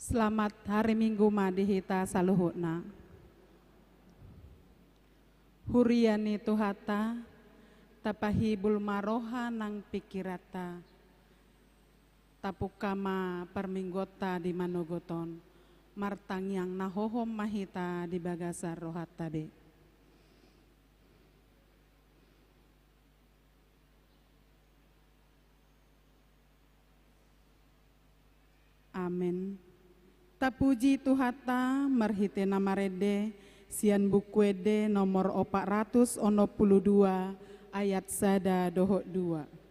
Selamat hari Minggu madihita saluhutna. Huriani tuhata, tapahibul maroha nang pikirata, tapukama perminggota di manogoton, martang yang nahohom mahita di bagasar rohat tabe. Amin. Tapuji tuhata marhite namarede sian bukwede nomor 462 ayat sada dohok 2.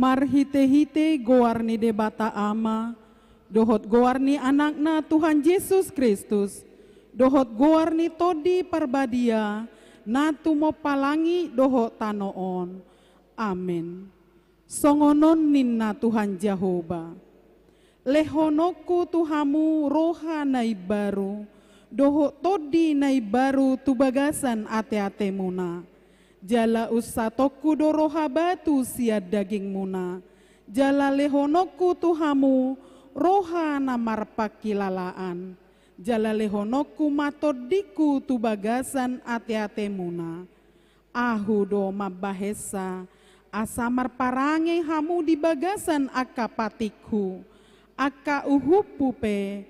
Marhite-hite goarni debata ama, dohot goarni anakna Tuhan Yesus Kristus, dohot goarni todi parbadia, natumo palangi dohot tanoon. Amin. Songonon ninna Tuhan Jehovah. Lehonoku Tuhamu roha nai baru, dohot todi nai baru tubagasan ate-ate muna. Jala usatoku doroha batu siad daging muna. Jala lehonoku Tuhamu roha namar pakilalaan. Jala lehonoku matodiku tubagasan ate-ate muna. Ahu do mabahesa asamar parange hamu di bagasan akapatiku. Aka uhupupe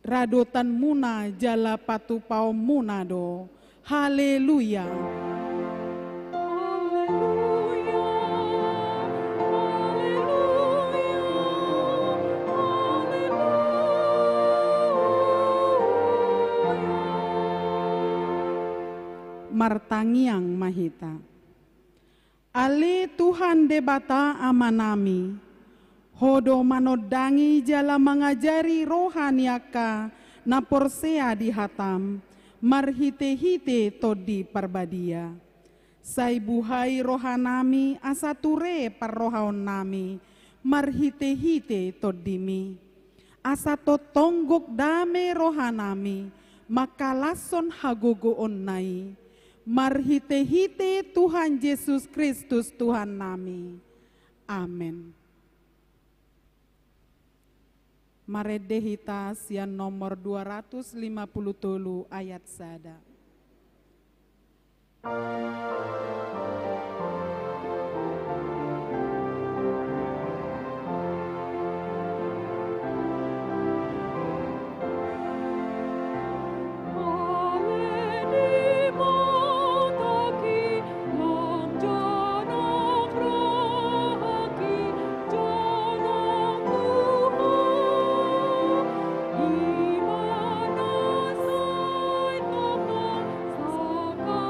radotan muna jala patupau muna do. Haleluya. Martangiang mahita. Ale Tuhan debata amanami, hodo manodangi jala mengajari rohaniaka na porsea di hatam, marhite-hite todi parbadia. Sai buhai rohanami asature parrohaon nami, marhite-hite todimi. Asato tonggok dame rohanami, makalason hagogoon nai. Marhite-hite Tuhan Yesus Kristus Tuhan nami. Amin. Maredehita sian nomor 250 ayat sada. Imana sai tokong saka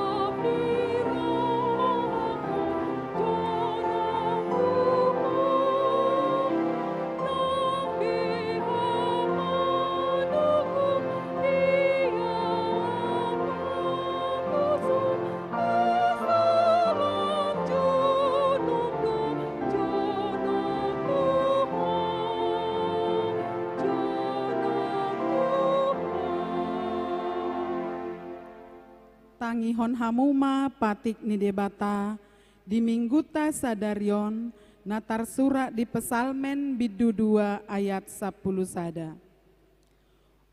martangihon hamuma patik ni debata di mingguta sadarion natar surat di pesalmen bidu 2 ayat 10 sada.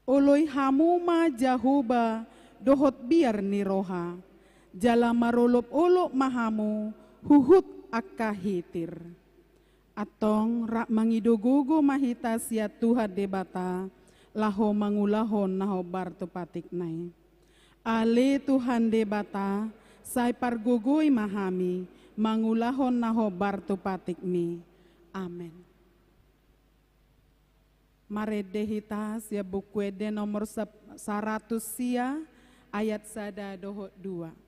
Oloi hamuma jahuba dohot biar ni roha jala marolop olok mahamu huhut akahitir. Atong rak mangidogogo mahita sia Tuhan debata laho mangulahon naho barto patik nai. Ale Tuhan debata, say pargugui mahami, mangulahon naho barto patik mi. Amen. Maredehita sia buku ede nomor 100 sia, ayat sada doho 2.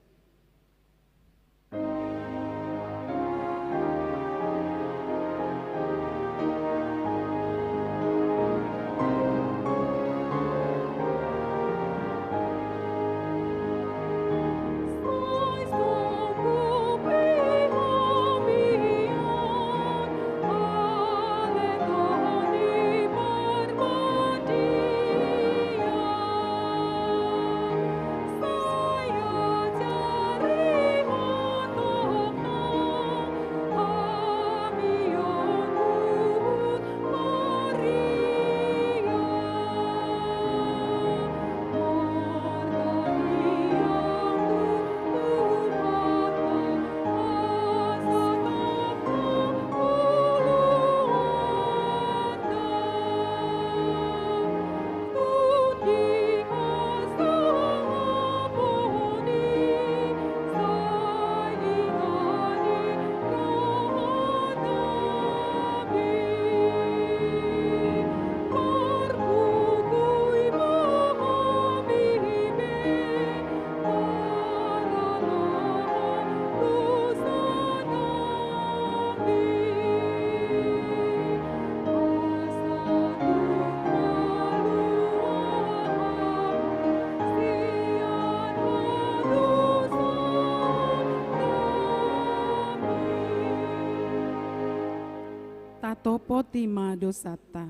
Topo tima dosata.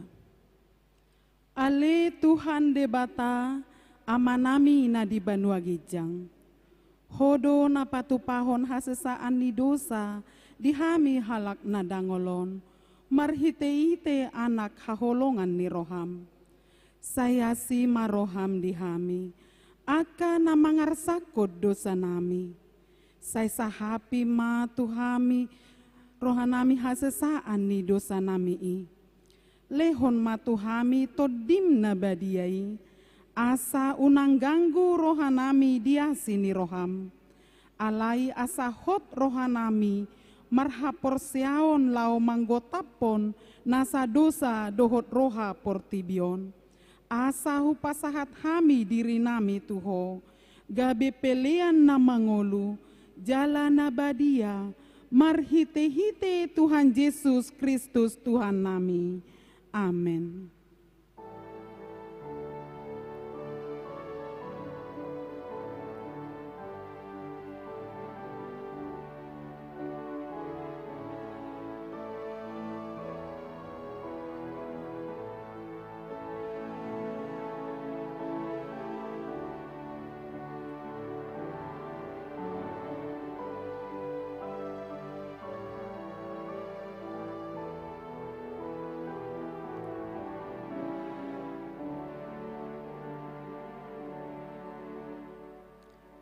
Ale Tuhan debata amanami na di Banua Gijang. Hodo na patupahon hasesaan ni dosa dihami halak na dangolon. Marhite-ite anak haholongan ni roham. Saya si maroham dihami. Aka na mangarsakod dosa nami. Saya sahapi ma tuhami rohanami hasesaan ni dosa nami i. Lehon matuhami todim na badiai. Asa unang ganggu rohanami diasi ni roham. Alai asa hot rohanami marhapor siaon lau manggotapon nasa dosa dohot roha portibion. Asa hupasahat hami diri nami tuho. Gabe pelean na mangolu jala na badia. Marhite-hite Tuhan Yesus Kristus Tuhan nami. Amin.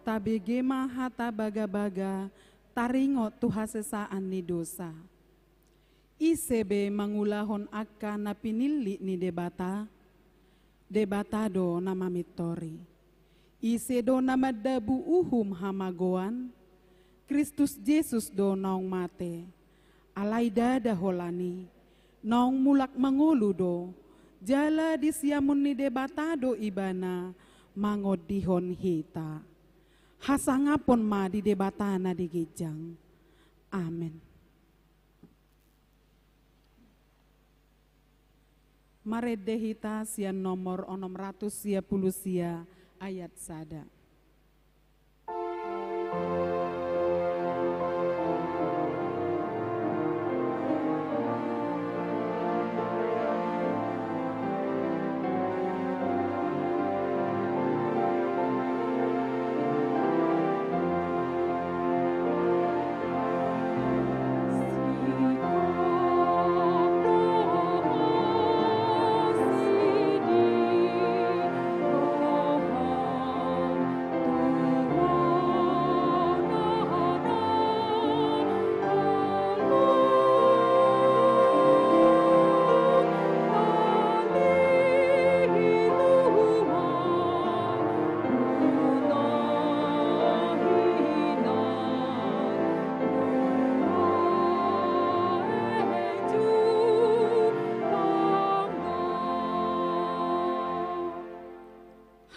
Tabegema hata baga-baga taringo tuha sesaan ni dosa. Isebe mangulahon akka na pinili ni debata, debatado na mamitori. Isedo na madabu uhum hamagoan, Kristus Yesus do naong mate, alay dada holani, naong mulak mangulu do, jala disiamun ni debatado ibana, mangodihon hita. Hasangapon ma di debatana di Gijang. Amin. Maredehita sia nomor 600 sia puluh sia ayat sada.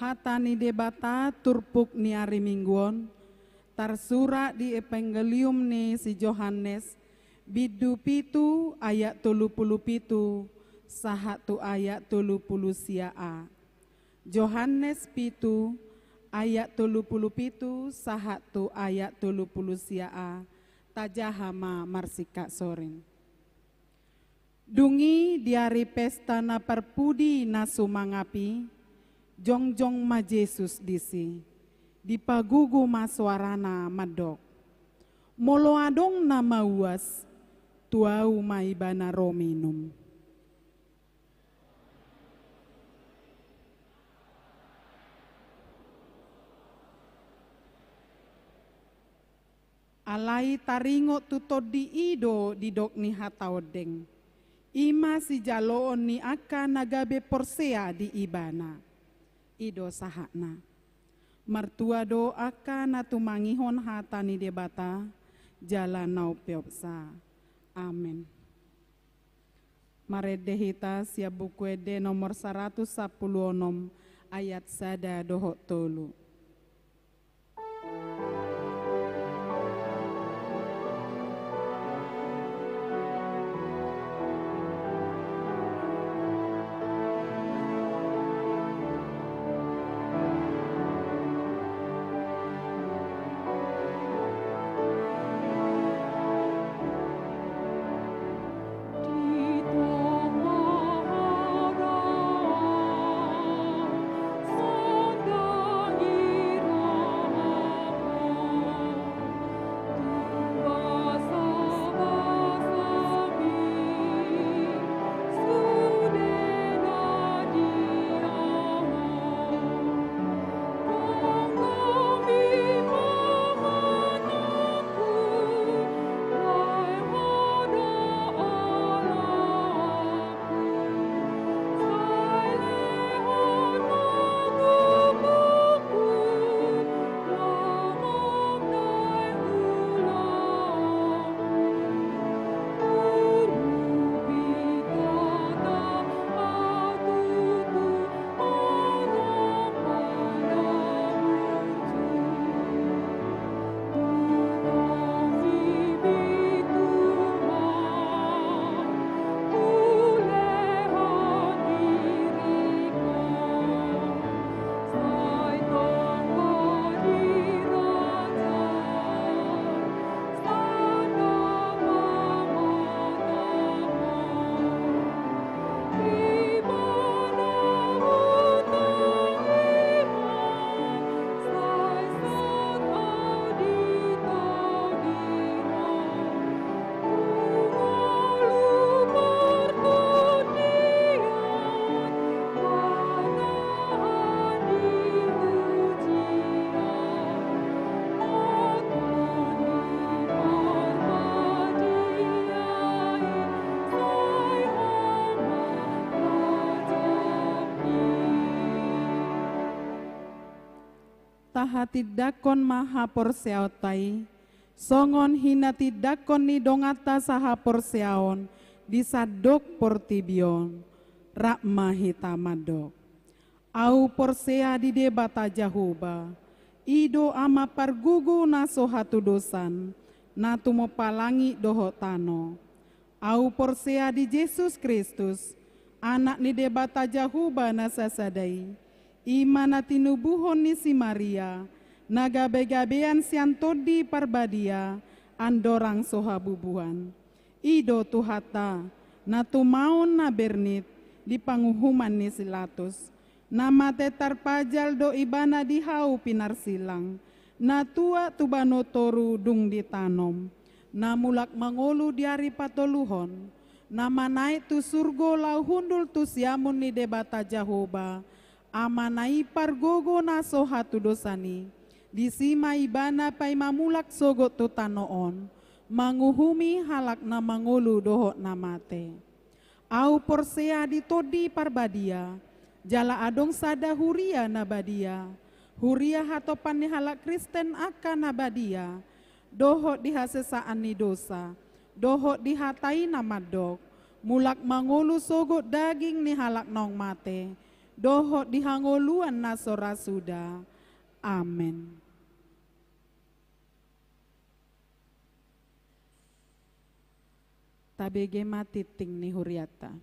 hatani debata turpuk ni ari mingguon, tarsura di Evangelium ni si Yohanes, bidu pitu ayat 37 sahatu ayat 30 siaa. Yohanes pitu ayat 37 sahatu ayat 30 siaa. Tajahama marsika soren. Dungi diari pesta na perpudi na sumangapi, jongjong ma Yesus disi, dipagugu ma suarana madok. Molo adong na mauas, tuau ma ibana rominum. Alai taringo tuto di ido di dok ni hataodeng. Ima si jaloon ni aka nagabe porsea di ibana. Ido sahakna. Martua do aka natumangihon hata ni debata. Jalan nau peopsa. Amin. Maredehita sia buku ede nomor 110 ayat sada dohok tolu. Tahati maha porseautai, songon hinati dakon ni dongata saha porseaon, disadok portibion, rakma hitamadok. Au porsea di debata jahuba, ido ama pargugu naso hatu dosan, natu mo palangi dohotano. Au porsea di Yesus Kristus, anak ni debata jahuba nasasadai, imana tinubuhon ni si Maria, nagabe-gabean siantodi parbadia, andorang sohabubuhan. Ido tuhata, natumaon na bernit, di panguhuman ni silatus, nama tetar pajal do ibana dihau pinarsilang, natua tubano toru dung ditanom, namulak mangolu diari patoluhon, nama naik tu surgo lau hundul tu siamun ni debata jahoba, amanai pargogo naso hatu dosani, disima ibana pai mamulak sogot tu tanoon, manguhumi halak na mangolu dohok namate. Au porsea ditodi parbadia, jala adong sada huria nabadia, huria hatopan ni halak Kristen akan nabadia, dohok dihasesaan ni dosa, dohok dihatai namadok, mulak mangolu sogot daging ni halak nong mate, dohot dihangoluan nasora suda. Amin. Tabege mati ting ni huriata.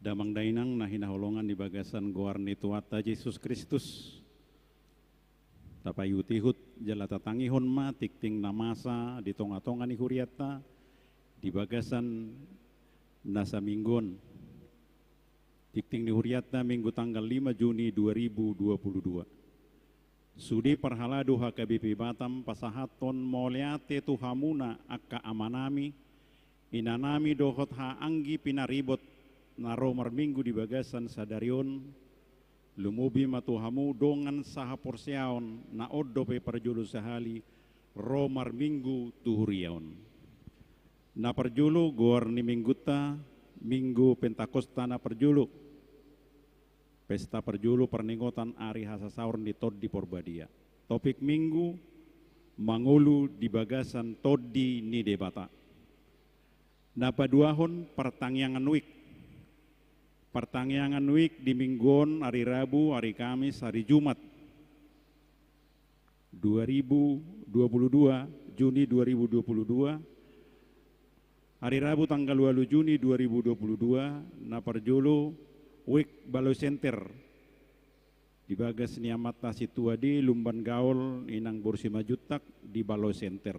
Damang dainang na hinaholongan di bagasan goarni tuata Yesus Kristus. Tapayutihut jala tatangihon ma tikting namasa di tonga-tonga ni huriata di bagasan nasa minggon. Tikting ni huriata minggu tanggal 5 Juni 2022. Sudi perhaladu HKBP Batam pasahaton moliate tuhamuna akka amanami inanami dohot ha anggi pinaribot na romar minggu di bagasan sadarion lumubi matuhamu dongan saha porsiaon na oddo pe perjulu sahali romar minggu tuhuriaon na perjulu gor ni mingguta minggu pentakosta na perjulu pesta perjulu perningotan ari hasasaur di tod di Porbadia. Topik minggu mangulu di bagasan todi ni debata na paduahon pertangyangan week pertangyangan week di mingguon, hari Rabu, hari Kamis, hari Jumat 2022, Juni 2022. Hari Rabu tanggal 2 Juni 2022, na perjulu week Baloi Center di bagas niamata situadi Lumban Gaul inang Bursi Majutak di Baloi Center.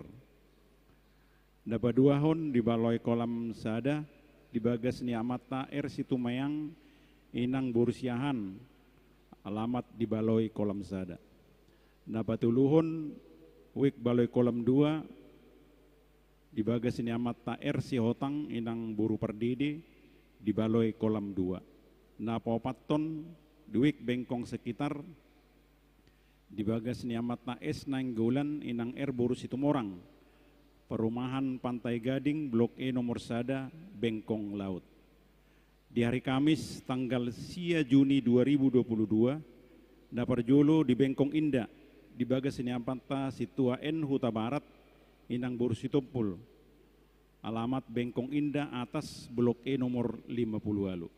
Na paduahon di Baloi Kolam Sada di bagas niamata Situmayang inang Bursiahan alamat di Baloi Kolam Sada. Na patuluhon week Baloi Kolam 2 di bagas niamata Hotang inang Buru Perdidi di Baloi Kolam 2. Na paupaton di week Bengkong sekitar di bagas niamata Nainggolan inang Buru Situmorang Perumahan Pantai Gading Blok E nomor Sada Bengkong Laut. Di hari Kamis tanggal 10 Juni 2022 na perjolo di Bengkong Indah di bagas niamata Situa Huta Barat inang Bursi Tumpul alamat Bengkong Indah atas Blok E nomor 50 alu.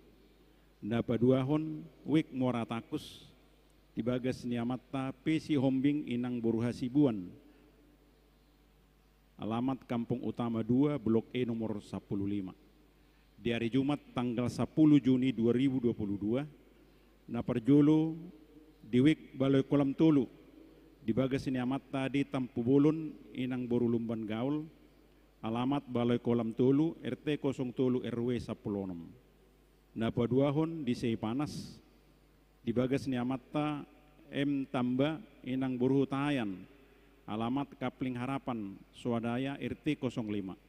Na paduahon week Moratakus di bagas niamata Pesi Hombing inang Buru Hasibuan alamat Kampung Utama 2 Blok E nomor 15. Di hari Jumat tanggal 10 Juni 2022 na perjolo di week Baloi Kolam Tolu di bagas niamata di Tampu Bulun inang Boru Lumban Gaul alamat Baloi Kolam Tolu RT 03 RW 16. Na paduahon di Seipanas di bagas niamata Tamba inang Boru Tahayan alamat Kapling Harapan Swadaya RT 05.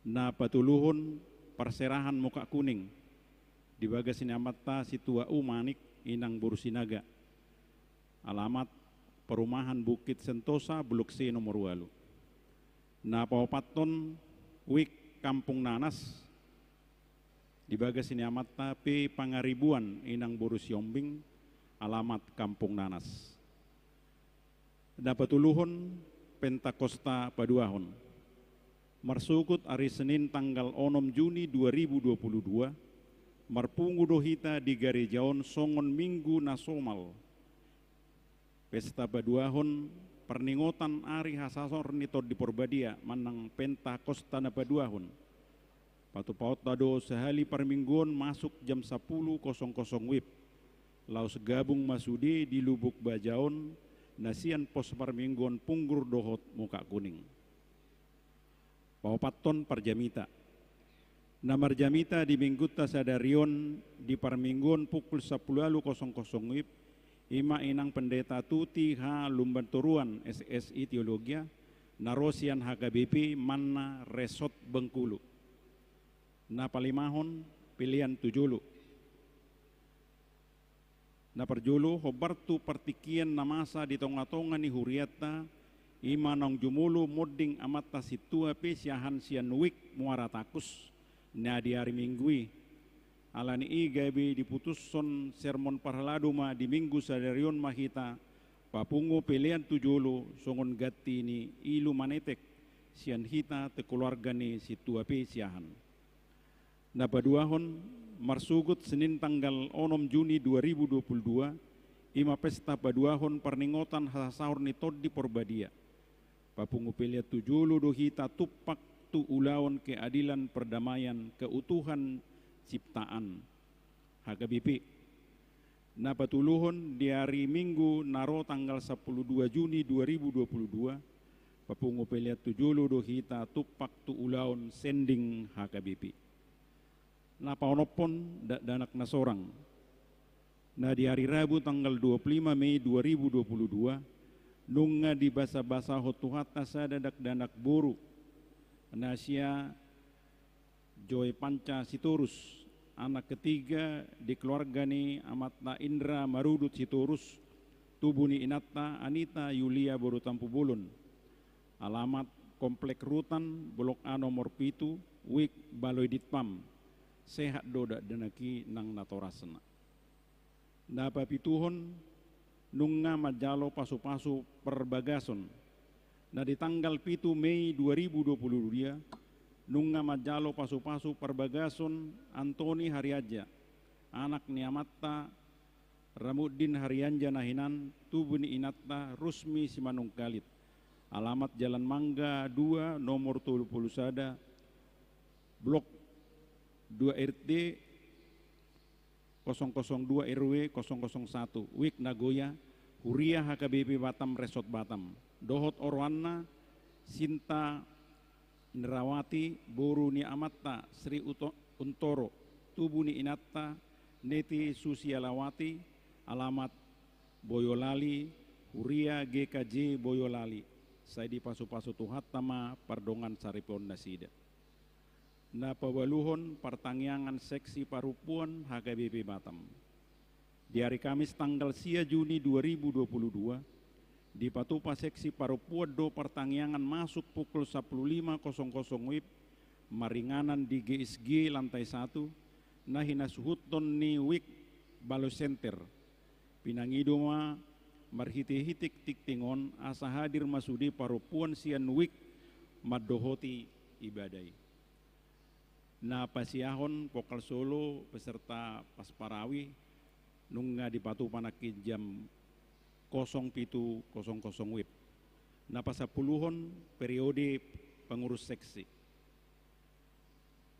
Na patuluhon Perserahan Muka Kuning di bagas niamata Situa Manik inang Burusinaga alamat Perumahan Bukit Sentosa Blok C nomor 8. Na paupaton week Kampung Nanas di bagas niamata P Pangaribuan inang Burus Yombing alamat Kampung Nanas. Na patuluhon Pentakosta paduahon marsukut hari Senin tanggal 6 Juni 2022 marpungu dohita di Garejaon songon minggu nasomal pesta paduahon perningotan ari hasasor nitod di Porbadia manang Pentakosta na paduahon patupaut tado sehali permingguan masuk jam 10.00 WIB laus gabung masudi di Lubuk Bajaon nasian pos permingguan punggur dohot Muka Kuning. Paupaton Parjamita. Na marjamita di mingguta sadarion di permingguan pukul 10.00 WIB ima inang pendeta Tuti ha Lumban Turuan SSI Teologia narosian HKBP Manna Resort Bengkulu. Na palimahon pilihan tujulu. Na perjulu hobartu partikian namasa di tonga-tonga ni huriata ima nong jumulu modding amata situa pe siahan sian wik muaratakus Na di hari Minggu alani igabi diputusson sermon parladuma di Minggu sadarion mahita papungo pilihan tujolo songon gatti ni ilu manetek sian hita te keluarga ni si tua pe siahan. Na paduahon marsugut Senin tanggal 6 Juni 2022 ima pesta paduahon perningotan hasahor ni tod di Porbadia. Papungo pilihan tujolo do hita tupak tu ulawan keadilan perdamaian keutuhan ciptaan HKBP. Na patuluhon di hari Minggu naro tanggal 12 Juni 2022 papungo peliat tujulu do hita tupak tu ulawan sending HKBP. Na paonopon danak na sorang. Na di hari Rabu tanggal 25 Mei 2022 nunga di basa-basa hotuhata sadadak danak boru na siya Joy Panca Sitorus, anak ketiga di keluarga ni Amatna Indra Marudut Sitorus, tubuh ni Inatta Anita Yulia Borutampu Bulun. Alamat Komplek Rutan, Blok A nomor 7, Wik Baloy Ditpam, sehat doda denaki nang natorasena. Napa pituhon nunga majalo pasu-pasu perbagason. Na di tanggal 7 Mei 2022 nunga majalo pasu-pasu perbagason Antoni Hariaja, anak ni Amatta Ramuddin Harianja Nahinan, tubuh ni Inatta Rusmi Simanungkalit. Alamat Jalan Mangga 2 nomor 21 Blok 2 RT 002 RW 001 Wik Nagoya Huria HKBP Batam Resort Batam. Dohot Orwana Sinta Nerawati Boru ni Amatta Sri Untoro, tubuh ni Inatta Neti Susialawati. Alamat Boyolali Huria GKJ Boyolali. Saya di pasu-pasu tuhat tama pardongan saripon nasida. Na pawaluhon pertangyangan seksi parupuan HKBP Batam. Di hari Kamis tanggal 10 Juni 2022 di Patupa seksi parupuan do pertangyangan masuk pukul 15.00 WIB maringanan di GSG lantai 1 nahina suhuton ni Wik Balo Center. Pinangidoma marhiti-hitik tiktingon asa hadir masudi parupuan sian Wik madohoti ibadai. Na pasiahon Pokal Solo peserta Pasparawi nunga di Patupa naki jam 07.00 WIB. Na pasapuluhon periode pengurus seksi.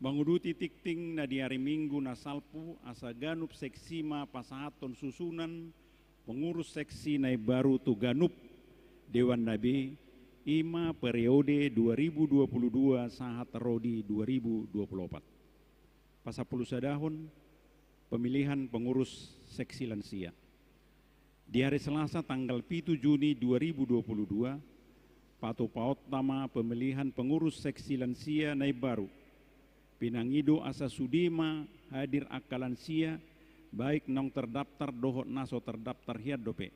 Manguduti tikting na di hari Minggu na salpu asa ganup seksi ma pasahaton susunan pengurus seksi na baru tu ganup Dewan Nabi ima periode 2022 sahat rodi 2024. Pasapuluh sadahon pemilihan pengurus seksi lansia. Di hari Selasa tanggal 7 Juni 2022, Patupaot Tama pemilihan pengurus seksi lansia naib baru. Pinangido asa sudima hadir akal lansia baik nong terdaftar dohot naso terdaftar hiad dope.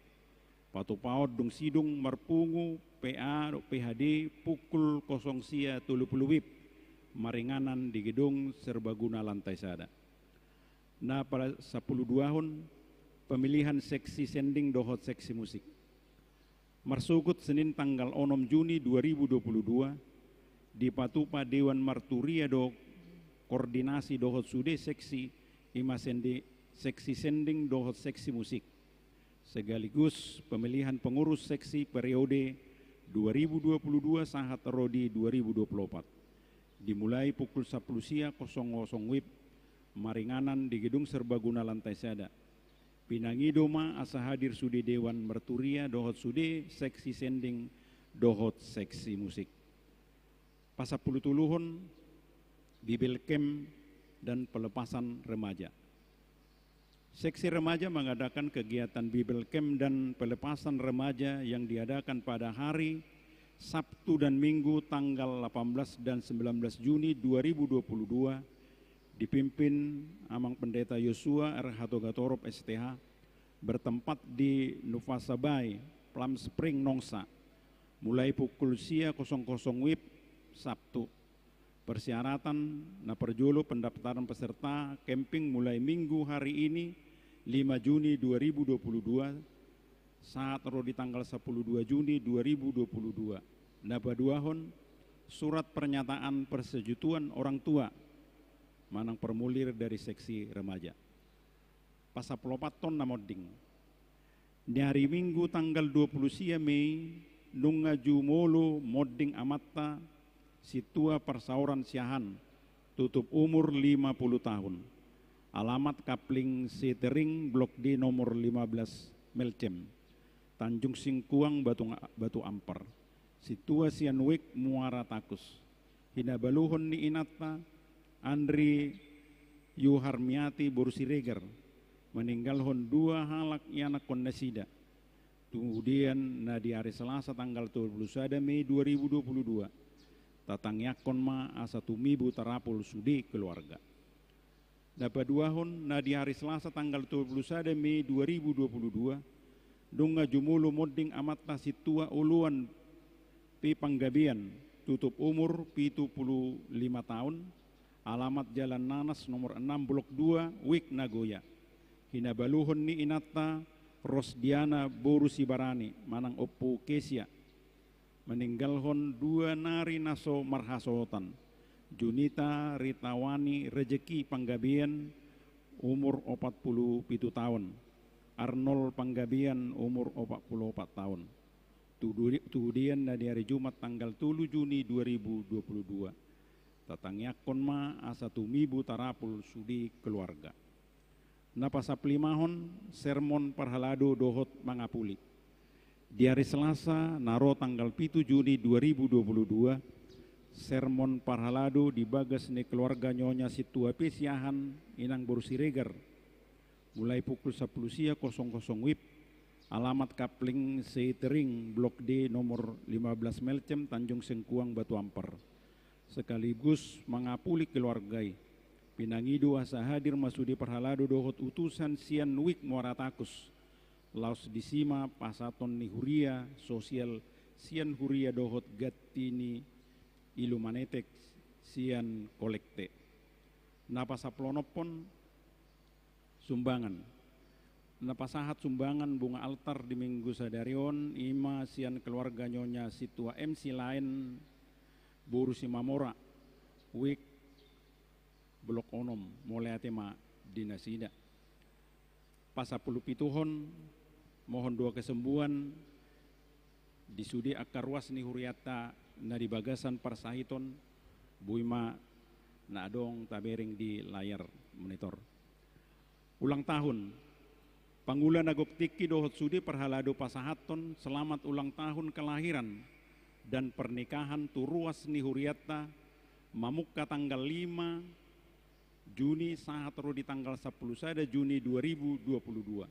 Patupaot dung sidung marpungu PA PHD pukul 0 sia 30 WIB maringanan di gedung serbaguna lantai sada. Na pada 10 duahon pemilihan seksi sending dohot seksi musik. Marsugut Senin tanggal 6 Juni 2022 di Patupa Dewan Marturia do koordinasi dohot sude seksi ima seksi sending dohot seksi musik. Segaligus pemilihan pengurus seksi periode 2022 sahat rodi 2024. Dimulai pukul 10 sia 00 WIB maringanan di gedung serbaguna lantai sada. Pinangidoma asa hadir sudi Dewan Merturia dohot sude seksi sending dohot seksi musik. Pasapuluh tuluhon Bibel Camp dan pelepasan remaja. Seksi remaja mengadakan kegiatan Bibel Camp dan pelepasan remaja yang diadakan pada hari Sabtu dan Minggu tanggal 18 dan 19 Juni 2022 dipimpin Amang Pendeta Yosua R. Hatogatorop STH bertempat di Nufasa Bay, Plum Spring, Nongsa mulai pukul sia 00 WIB Sabtu. Persyaratan na perjolo pendaftaran peserta camping mulai minggu hari ini 5 Juni 2022 saat roh di tanggal 12 Juni 2022. Nabaduahon surat pernyataan persetujuan orang tua manang permulir dari seksi remaja. Pasaplopat ton namoding. Di hari Minggu tanggal 20 Mei nunga jumolo modding amatta situa persauran siahan tutup umur 50 tahun. Alamat Kapling Setering Blok D nomor 15 Melcem. Tanjung Singkuang Batu Ampar. Situa Sianwik Muara Takus. Hinabaluhon ni Inata Andri Yuharmiati Borusireger. Meninggalhon 2 halak yanak kondasida. Kemudian na di hari Selasa tanggal 21 Mei 2022. Tatang yakon ma asa tumibu tarapul sudi keluarga. Dapat 2 hon na di hari Selasa tanggal 21 Mei 2022. Dunga jumulu modding amatta situa uluan pi panggabian tutup umur 75 tahun. Alamat Jalan Nanas nomor 6 Blok 2 Wik Nagoya. Hinabaluhon ni Inata Rosdiana Borusibarani manang Oppo Kesia. Meninggalhon 2 nari naso marhasotan. Junita Ritawani Rejeki Panggabian umur 47 tahun. Arnold Panggabian umur 44 tahun. Kemudian dari hari Jumat tanggal 7 Juni 2022. Tatang yakon ma asa tumibu tarapul sudi keluarga. Napasap limahon sermon parhalado dohot mangapuli. Di hari Selasa naro tanggal 7 Juni 2022 sermon parhalado di bagas ni keluarga nyonya situa pesiahan inang Borusireger mulai pukul 10.00 WIB. Alamat Kapling Setering Blok D nomor 15 Melcem Tanjung Singkuang Batu Ampar. Sekaligus mengapuli keluargai pinangidu asa hadir masudi perhalado dohot utusan Sian Wik Muara Takus. Laos disima pasaton ni huria sosial Sian huria dohot gatini ilumanetek Sian kolekte. Napasaplonopon sumbangan. Napasahat sumbangan bunga altar di minggu sadarion ima Sian keluarga nyonya situa MC lain Borusi Mamora Wik Blok Onom mulai atema dinasida. Pasapulu pituhon mohon 2 kesembuhan disudi akar ruas ni huriata na di bagasan parsahiton buima na adong tabering di layar monitor. Ulang tahun Panggula Nagoktiki dohot sudi perhalado pasahaton selamat ulang tahun kelahiran dan pernikahan turuas ni huriata mamukka tanggal 5 Juni saat ro di tanggal 10 Juni 2022.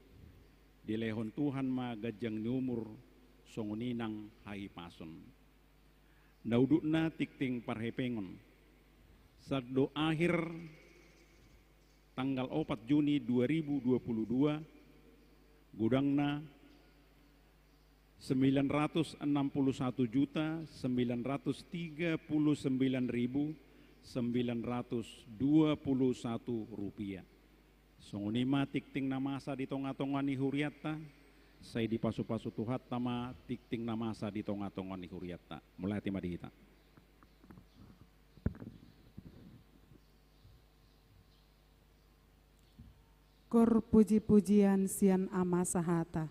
Dilehon Tuhan ma gajang ni umur songuninang hai pason. Naudukna tikting parhepengon. Sagdo akhir tanggal 4 Juni 2022 gudangna 939.921 rupiah. Songonima tikting namasa di tonga-tonga ni huriata, saya di pasu-pasu tuhat tama tikting namasa di tonga-tonga ni huriata. Mulai timah dihita. Kor puji-pujian Sian Ama Sahata.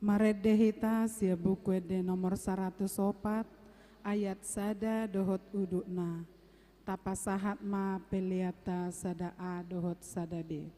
Maredehita sia buku de nomor 104 ayat sada dohot udukna. Tapasahat ma peliata sada a dohot sada b.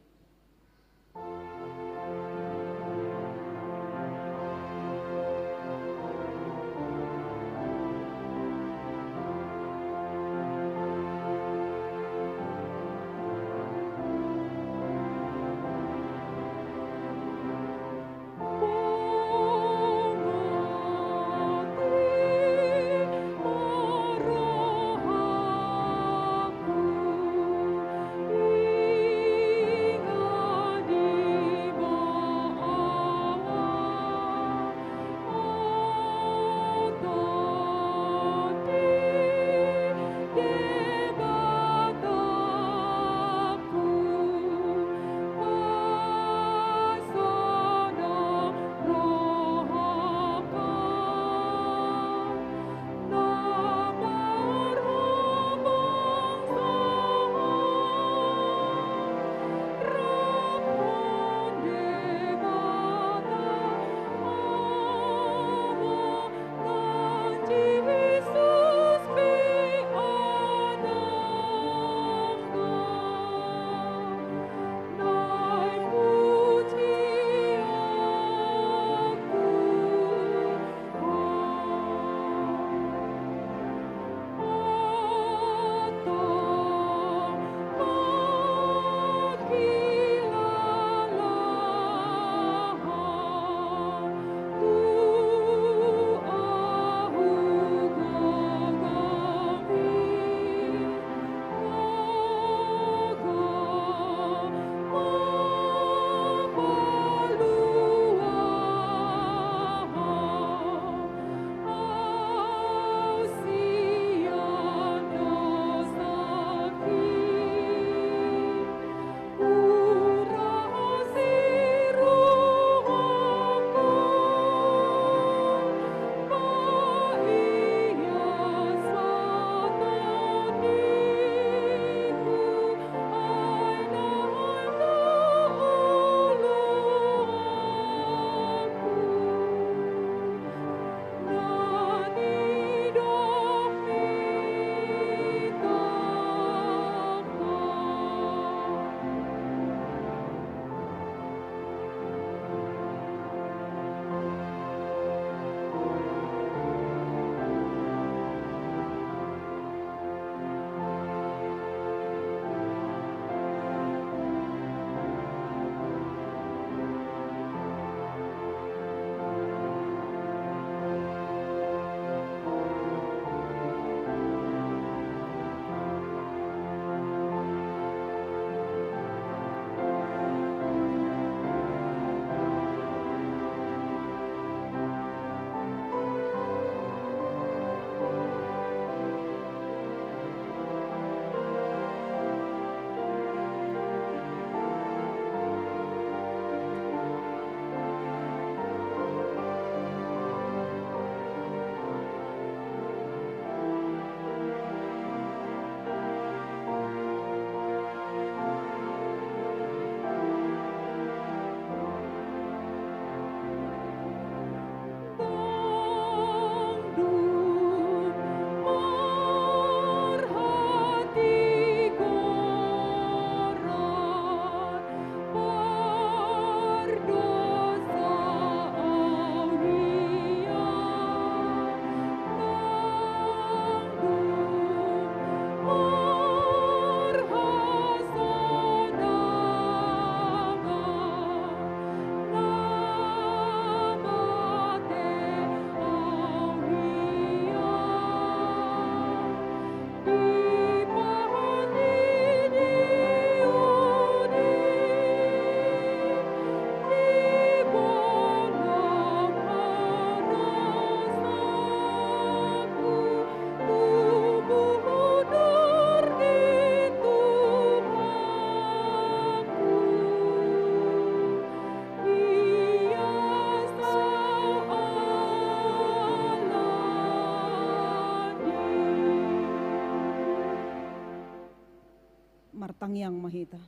Martang Yang Mahita.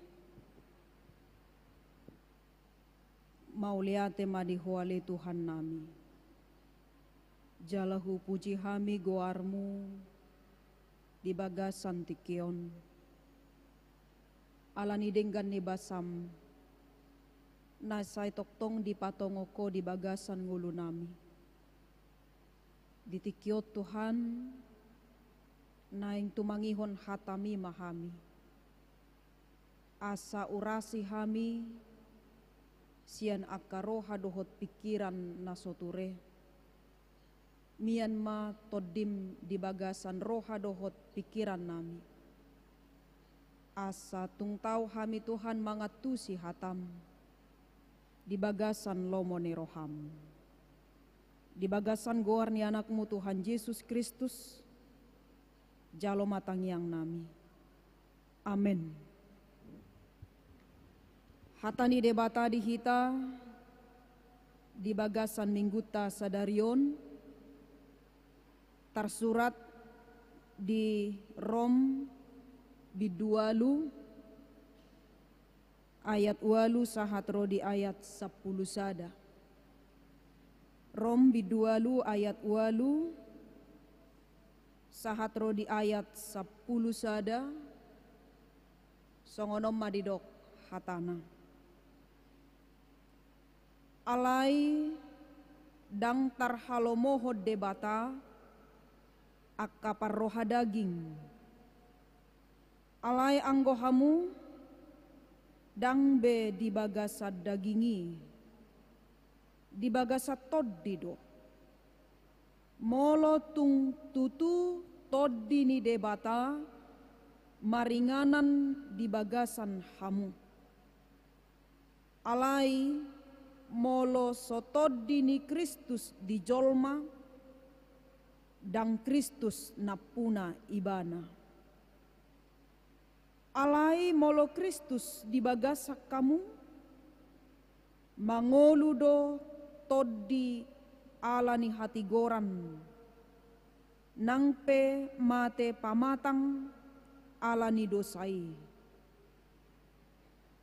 mauliate madihuale Tuhan nami. Jalahu puji hami goarmu di bagasan tikion. Alani denggan ni basam nasay toktong di patongoko di bagasan ngulu nami. Ditikiot Tuhan naing tumangihon hatami mahami. Asa urasi hami sian akaroha dohot pikiran nasoture. Mian ma todim di bagasan roha dohot pikiran nami. Asa tungtau hami Tuhan mangatusi hatam di bagasan lomone roham. Di bagasan goar ni anakmu Tuhan Yesus Kristus, jalo matang yang nami. Amin. Hatani debata di hita di bagasan mingguta sadarion tersurat di Rom bidualu ayat walu sahatro di ayat 10 sada. Rom bidualu ayat walu sahatro di ayat 10 sada. Songonom madidok hatana. Alai dang tarhalomohod debata akapar roha daging. Alai anggohamu dang be di bagasat dagingi, di bagasat toddido. Molo tung tutu toddi ni debata maringanan di bagasan hamu. Alai molo sotoddi ni Kristus di jolma dang Kristus napuna ibana. Alai molo Kristus di bagasak kamu mangoludo toddi alani hati goran nangpe mate pamatang alani dosai.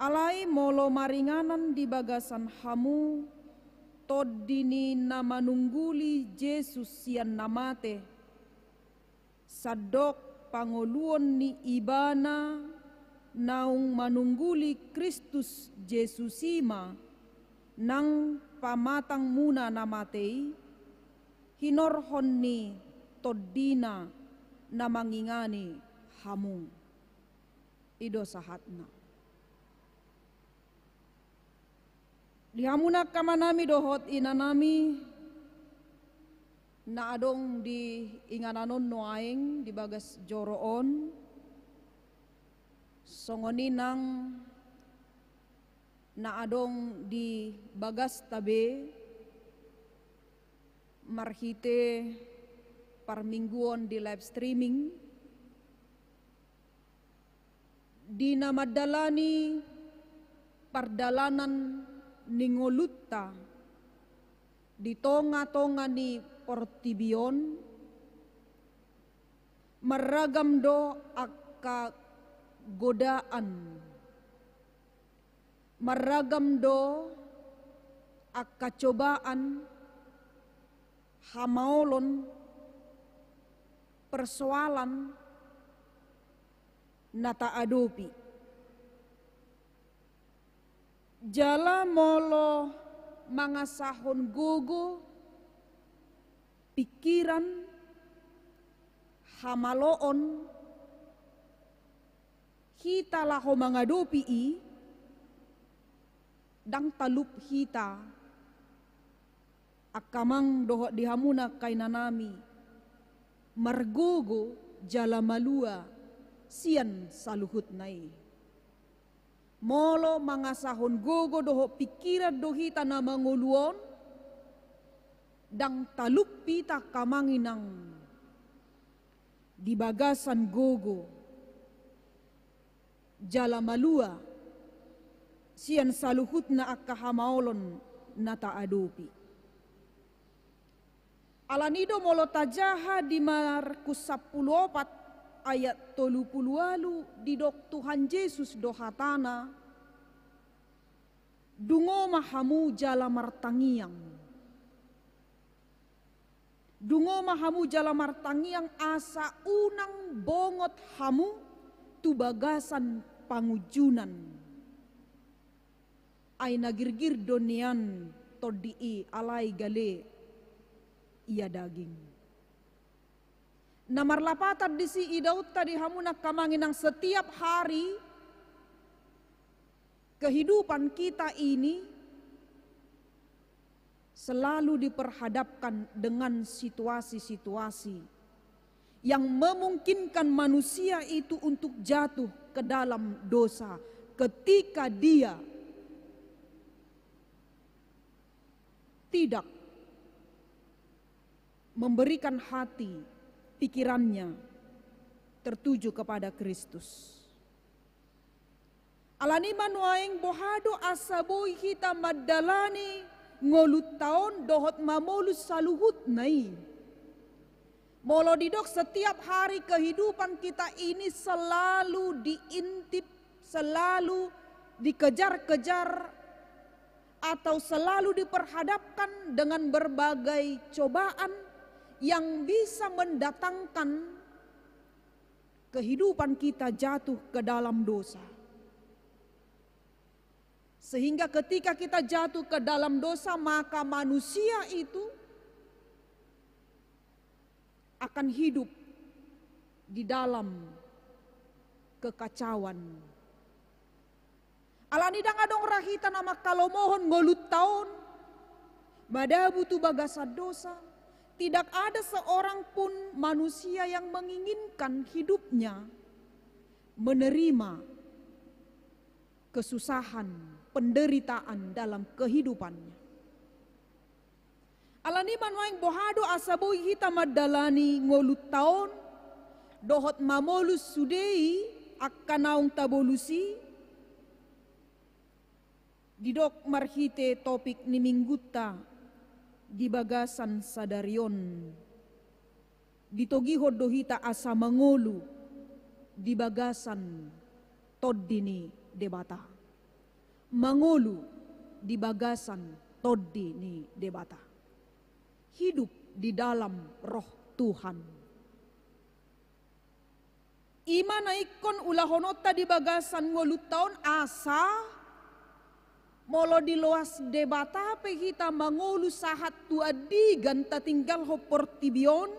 Alai molo maringanan di bagasan hamu toddini nama nungguli Yesus sian namate sadok pangoluon ni ibana naung manungguli Kristus Jesusima nang pamatang muna namatei hinorhon ni toddina na mangingani hamu ido sahatna. Dihamuna kamanami dohot inanami na adong di ingananon noaeng di bagas joroon songoninang na adong di bagas tabe marhite parmingguon di live streaming di namadalani pardalanan ningolutta di tonga-tonga ni Portibion maragam do akka godaan maragam do akka cobaan hamaolon persoalan nata adopi jala molo mangasahon gogo pikiran hamaloon hita laho mangadopi dang talup hita akamang dohot dihamuna kainanami margogo jala malua sian saluhut nai molo mangasahon gogo doho pikiran dohita na manguluon dang talup pita kamanginang di bagasan gogo jala malua sian saluhut na akahamaolon na taadopi. Alanido molo tajaha di Markus 14 ayat 30 didok Tuhan Yesus dohatana Dungo mahamu jala martangiang. Dungo mahamu jala martangiang asa unang bongot hamu tu bagasan pangujunan. Ay nagirgir donian todii alay gale iya daging. Namarlapatad di si idaut tadi hamu nakamangin ng setiap hari kehidupan kita ini selalu diperhadapkan dengan situasi-situasi yang memungkinkan manusia itu untuk jatuh ke dalam dosa ketika dia tidak memberikan hati, pikirannya tertuju kepada Kristus. Alani manuaing bohado asaboy kita madalani ngolut taon dohot mamolus saluhut nai. Molo didok setiap hari kehidupan kita ini selalu diintip, selalu dikejar-kejar atau selalu diperhadapkan dengan berbagai cobaan yang bisa mendatangkan kehidupan kita jatuh ke dalam dosa. Sehingga ketika kita jatuh ke dalam dosa, maka manusia itu akan hidup di dalam kekacauan. Alanidang adong rahita nama kalomohon ngolut taon, madabu tu bagasa dosa. Tidak ada seorang pun manusia yang menginginkan hidupnya menerima kesusahan, penderitaan dalam kehidupannya. Alani manuaing bohado asaboy hita madalani ngolut taon, dohot mamolus sudei akkanaung tabolusi, didok marhite topik ni mingguta di bagasan sadarion, ditogihod dohita asa mangolu di bagasan toddini debata. Mangolu di bagasan toddini debata. Hidup di dalam roh Tuhan. Imana ikon ulahonota di bagasan ngolut taon asa molo di loas debata pe kita mangolu sahat tu adigan tatinggal ho portibion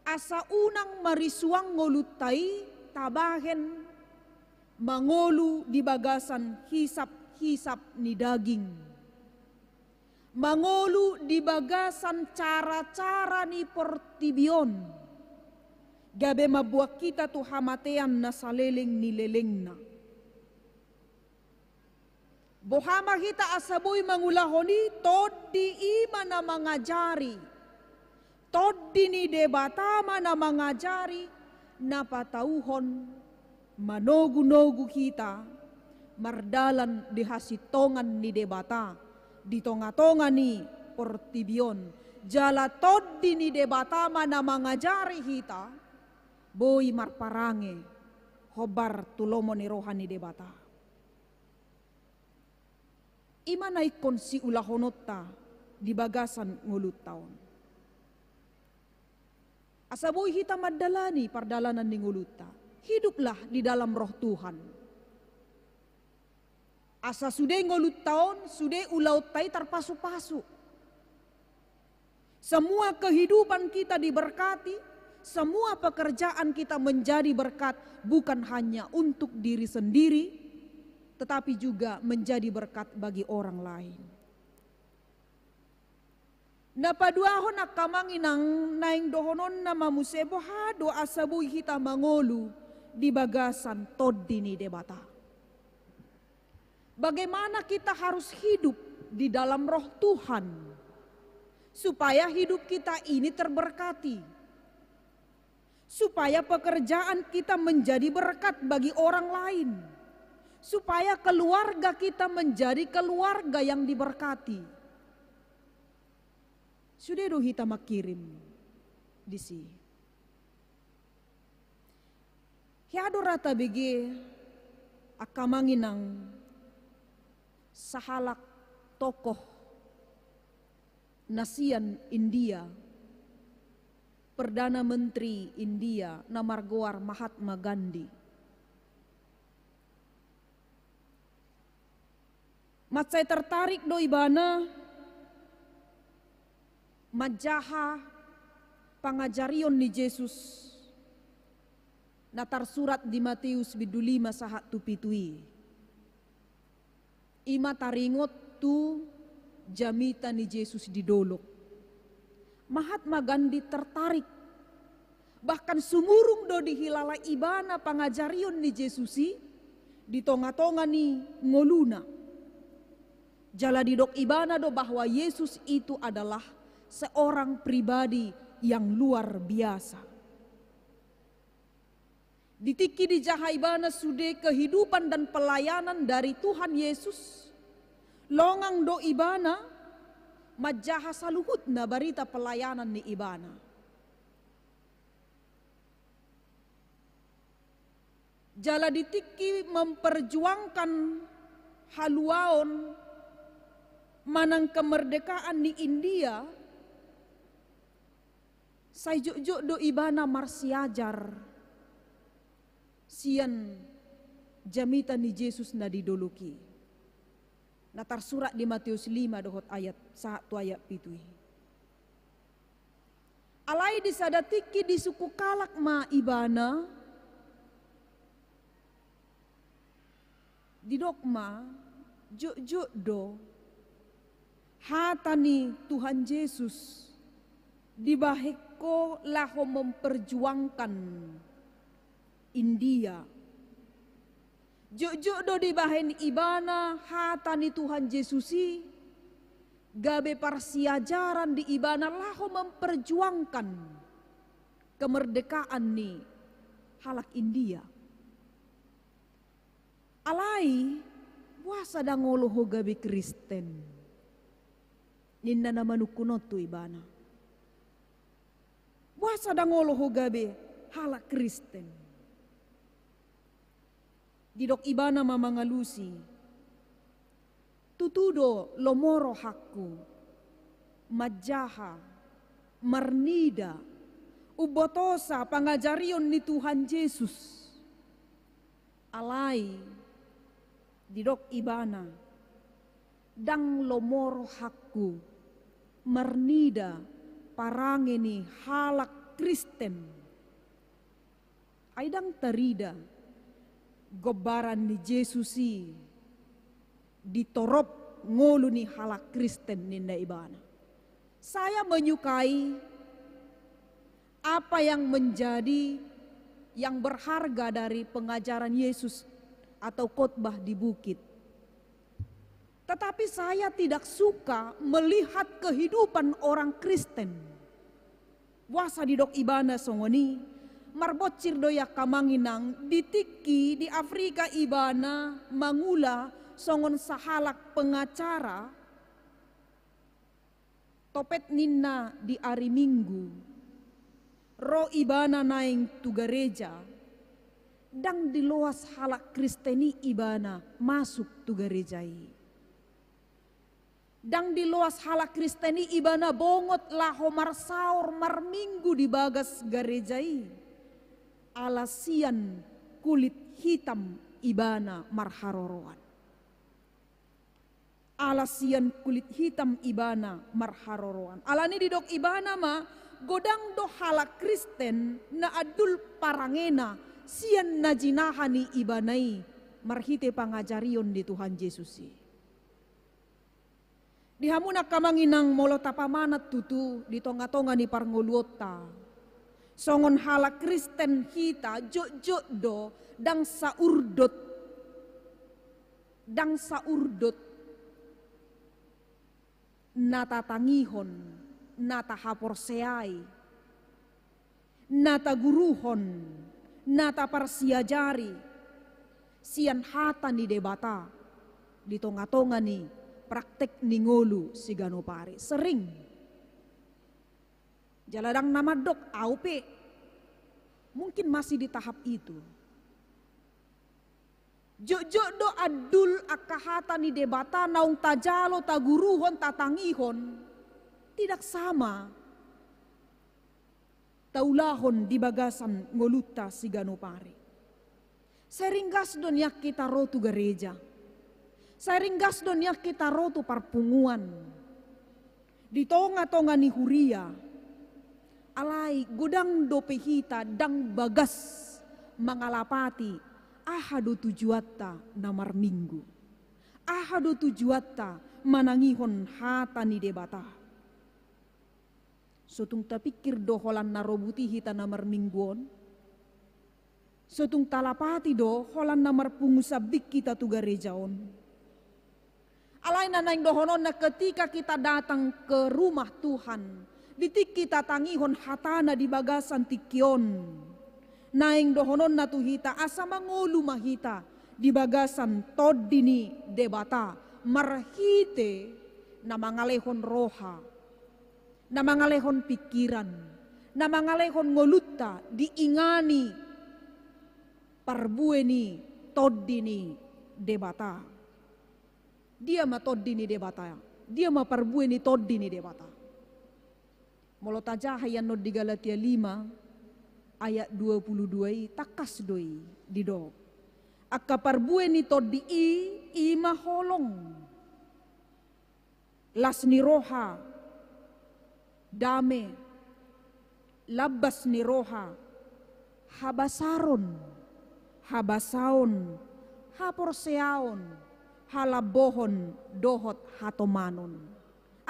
asa unang marisuang ngolutai tabahen mangolu di bagasan hisap-hisap ni daging. Mangolu di bagasan cara-cara ni portibion. Gabe mabuak kita tu hamatean na saleleng ni lelengna. Bohama kita asaboy mangulahoni toddi ima na mangajari. Toddi ni debatama na mangajari na patauhon manogu-nogu kita mardalan di hasitongan ni debata. Di tonga-tonga ni portibion. Jala toddi ni debatama na mangajari kita. Boy marparange hobar tulomo ni rohani debata. Ima naikon si ulahonota di bagasan ngulut taon. Asaboy hita madalani pardalanan ni nguluta. Hiduplah di dalam roh Tuhan. Asa sude ngolut taon, sude ulau tai terpasu-pasu. Semua kehidupan kita diberkati, semua pekerjaan kita menjadi berkat bukan hanya untuk diri sendiri, tetapi juga menjadi berkat bagi orang lain. Napaduahon nakamanginang naing dohonon na mamusebo hado asabuy hita mangolu di bagasan toddini debata. Bagaimana kita harus hidup di dalam roh Tuhan supaya hidup kita ini terberkati, supaya pekerjaan kita menjadi berkat bagi orang lain, supaya keluarga kita menjadi keluarga yang diberkati. Sudah do hita makirim di si. Hiado rata bege akamanginang sahalak tokoh nasian India, Perdana Menteri India Namargoar Mahatma Gandhi. Mat saya tertarik do ibana majaha pangajarion ni Yesus natar surat di Matius bidu 5 sahat tu pitui. Ima taringot tu jamita ni Yesus didolok. Mahatma Gandhi tertarik. Bahkan sumurung do dihilala ibana pangajarion ni Yesusi di tonga-tonga ni ngoluna. Jala didok ibana do bahwa Yesus itu adalah seorang pribadi yang luar biasa. Ditiki di jahaibana sude kehidupan dan pelayanan dari Tuhan Yesus. Longang do ibana majaha saluhut na barita pelayanan ni ibana. Jala ditiki memperjuangkan haluaon manang kemerdekaan di India. Saya juk do ibana marsiajar sian jamita ni Yesus na didoluki. Natar surat di Matius 5 dohot ayat 1 ayat pitui. Alai disadatiki di suku kalak ma ibana di dokma juk do hatani Tuhan Yesus dibaheko laho memperjuangkan India. Juk do dibahen ibana hatani Tuhan Yesusi gabe parsiajaran di ibana laho memperjuangkan kemerdekaan ni halak India. Alai wasa dangoloho gabe Kristen. Ninna namanukunot tu ibana. Wasa dangoloho gabe halak Kristen. Didok ibana mamangalusi. Tutudo lomoro hakku. Majaha. Marnida. Ubotosa pangajarion ni Tuhan Yesus. Alai. Didok ibana. Dang lomoro hakku. Marnida. Parangeni halak Kristen. Aidang terida. Gobaran ni Yesusi ditorop ngolu ni halak Kristen ninda ibana. Saya menyukai apa yang menjadi yang berharga dari pengajaran Yesus atau khotbah di bukit. Tetapi saya tidak suka melihat kehidupan orang Kristen. Wasa didok ibana songoni marbocir doya kamanginang ditiki di Afrika ibana mangula songon sahalak pengacara topet ninna di hari Minggu ro ibana naing tu gereja dang di loas halak Kristeni ibana masuk tu gerejai dang di loas halak Kristeni ibana bongot laho marsaur marminggu di bagas gerejai alasian kulit hitam ibana marharoroan. Alasian kulit hitam ibana marharoroan. Alani didok ibana ma godang do halak Kristen na adul parangena sian najinahani ibanai marhite pangajarion di Tuhan Yesusi. Dihamuna kamanginang molo tapamanat tutu di tonga-tonga ni parngoluota. Songon halak Kristen hita jok do dang saurdot nata tangihon nata haporseai nata guruhon nata parsiajari sian hata ni debata di tonga-tonga ni praktek ningolu siganopari sering jaladang nama dok aupe mungkin masih di tahap itu. Jojo do adul akahata ni debata naung tajalo taguruhon tatangihon tidak sama. Taulahon di bagasan ngoluta si ganopare. Seringgas don yak kita rotu gereja. Seringgas don yak kita rotu parpunguan. Di tonga-tonga ni huria. Alai gudang dopehita dang bagas mangalapati. Ahado tujuatta namar minggu. Ahado tujuatta manangihon hata ni debata. Sotung tapikir doholan narobuti hita namar mingguon. Sotung talapati do holan namar pungusabik kita tu garejaon. Alay nanaing dohonon na ketika kita datang ke rumah Tuhan. Ditik kita tangihon hatana di bagasan tikion. Naing dohonon na tuhita asa mangulu mahita. Di bagasan todini debata. Marhite na mangalehon roha. Na mangalehon pikiran, na mangalehon ngoluta, diingani, parbueni, toddini, debata. Dia ma toddini debata, dia ma parbueni toddini debata. Molotaja hayan no di Galatia 5, ayat 22, takas doi, dido. Akka parbueni toddi ima holong. Las ni roha, dame, labas ni roha, habasaron, habasaon, haporseaon, halabohon, dohot hatomanon.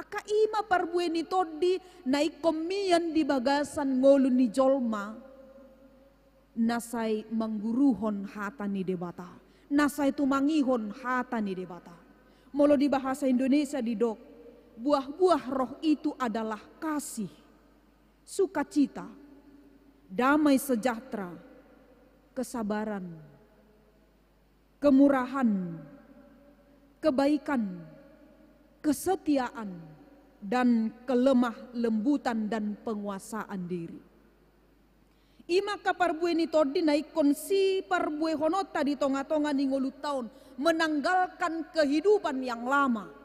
Aka ima parbueni toddi na ikomian di bagasan ngolo ni jolma, nasay mangguruhon hata ni debata, nasay tumangihon hata ni debata. Molo di bahasa Indonesia didok, buah-buah roh itu adalah kasih, sukacita, damai sejahtera, kesabaran, kemurahan, kebaikan, kesetiaan, dan kelemah lembutan dan penguasaan diri. Ima kaparbueni todi naikon si parbue honota di tonga-tonga ni ngolu taon menanggalkan kehidupan yang lama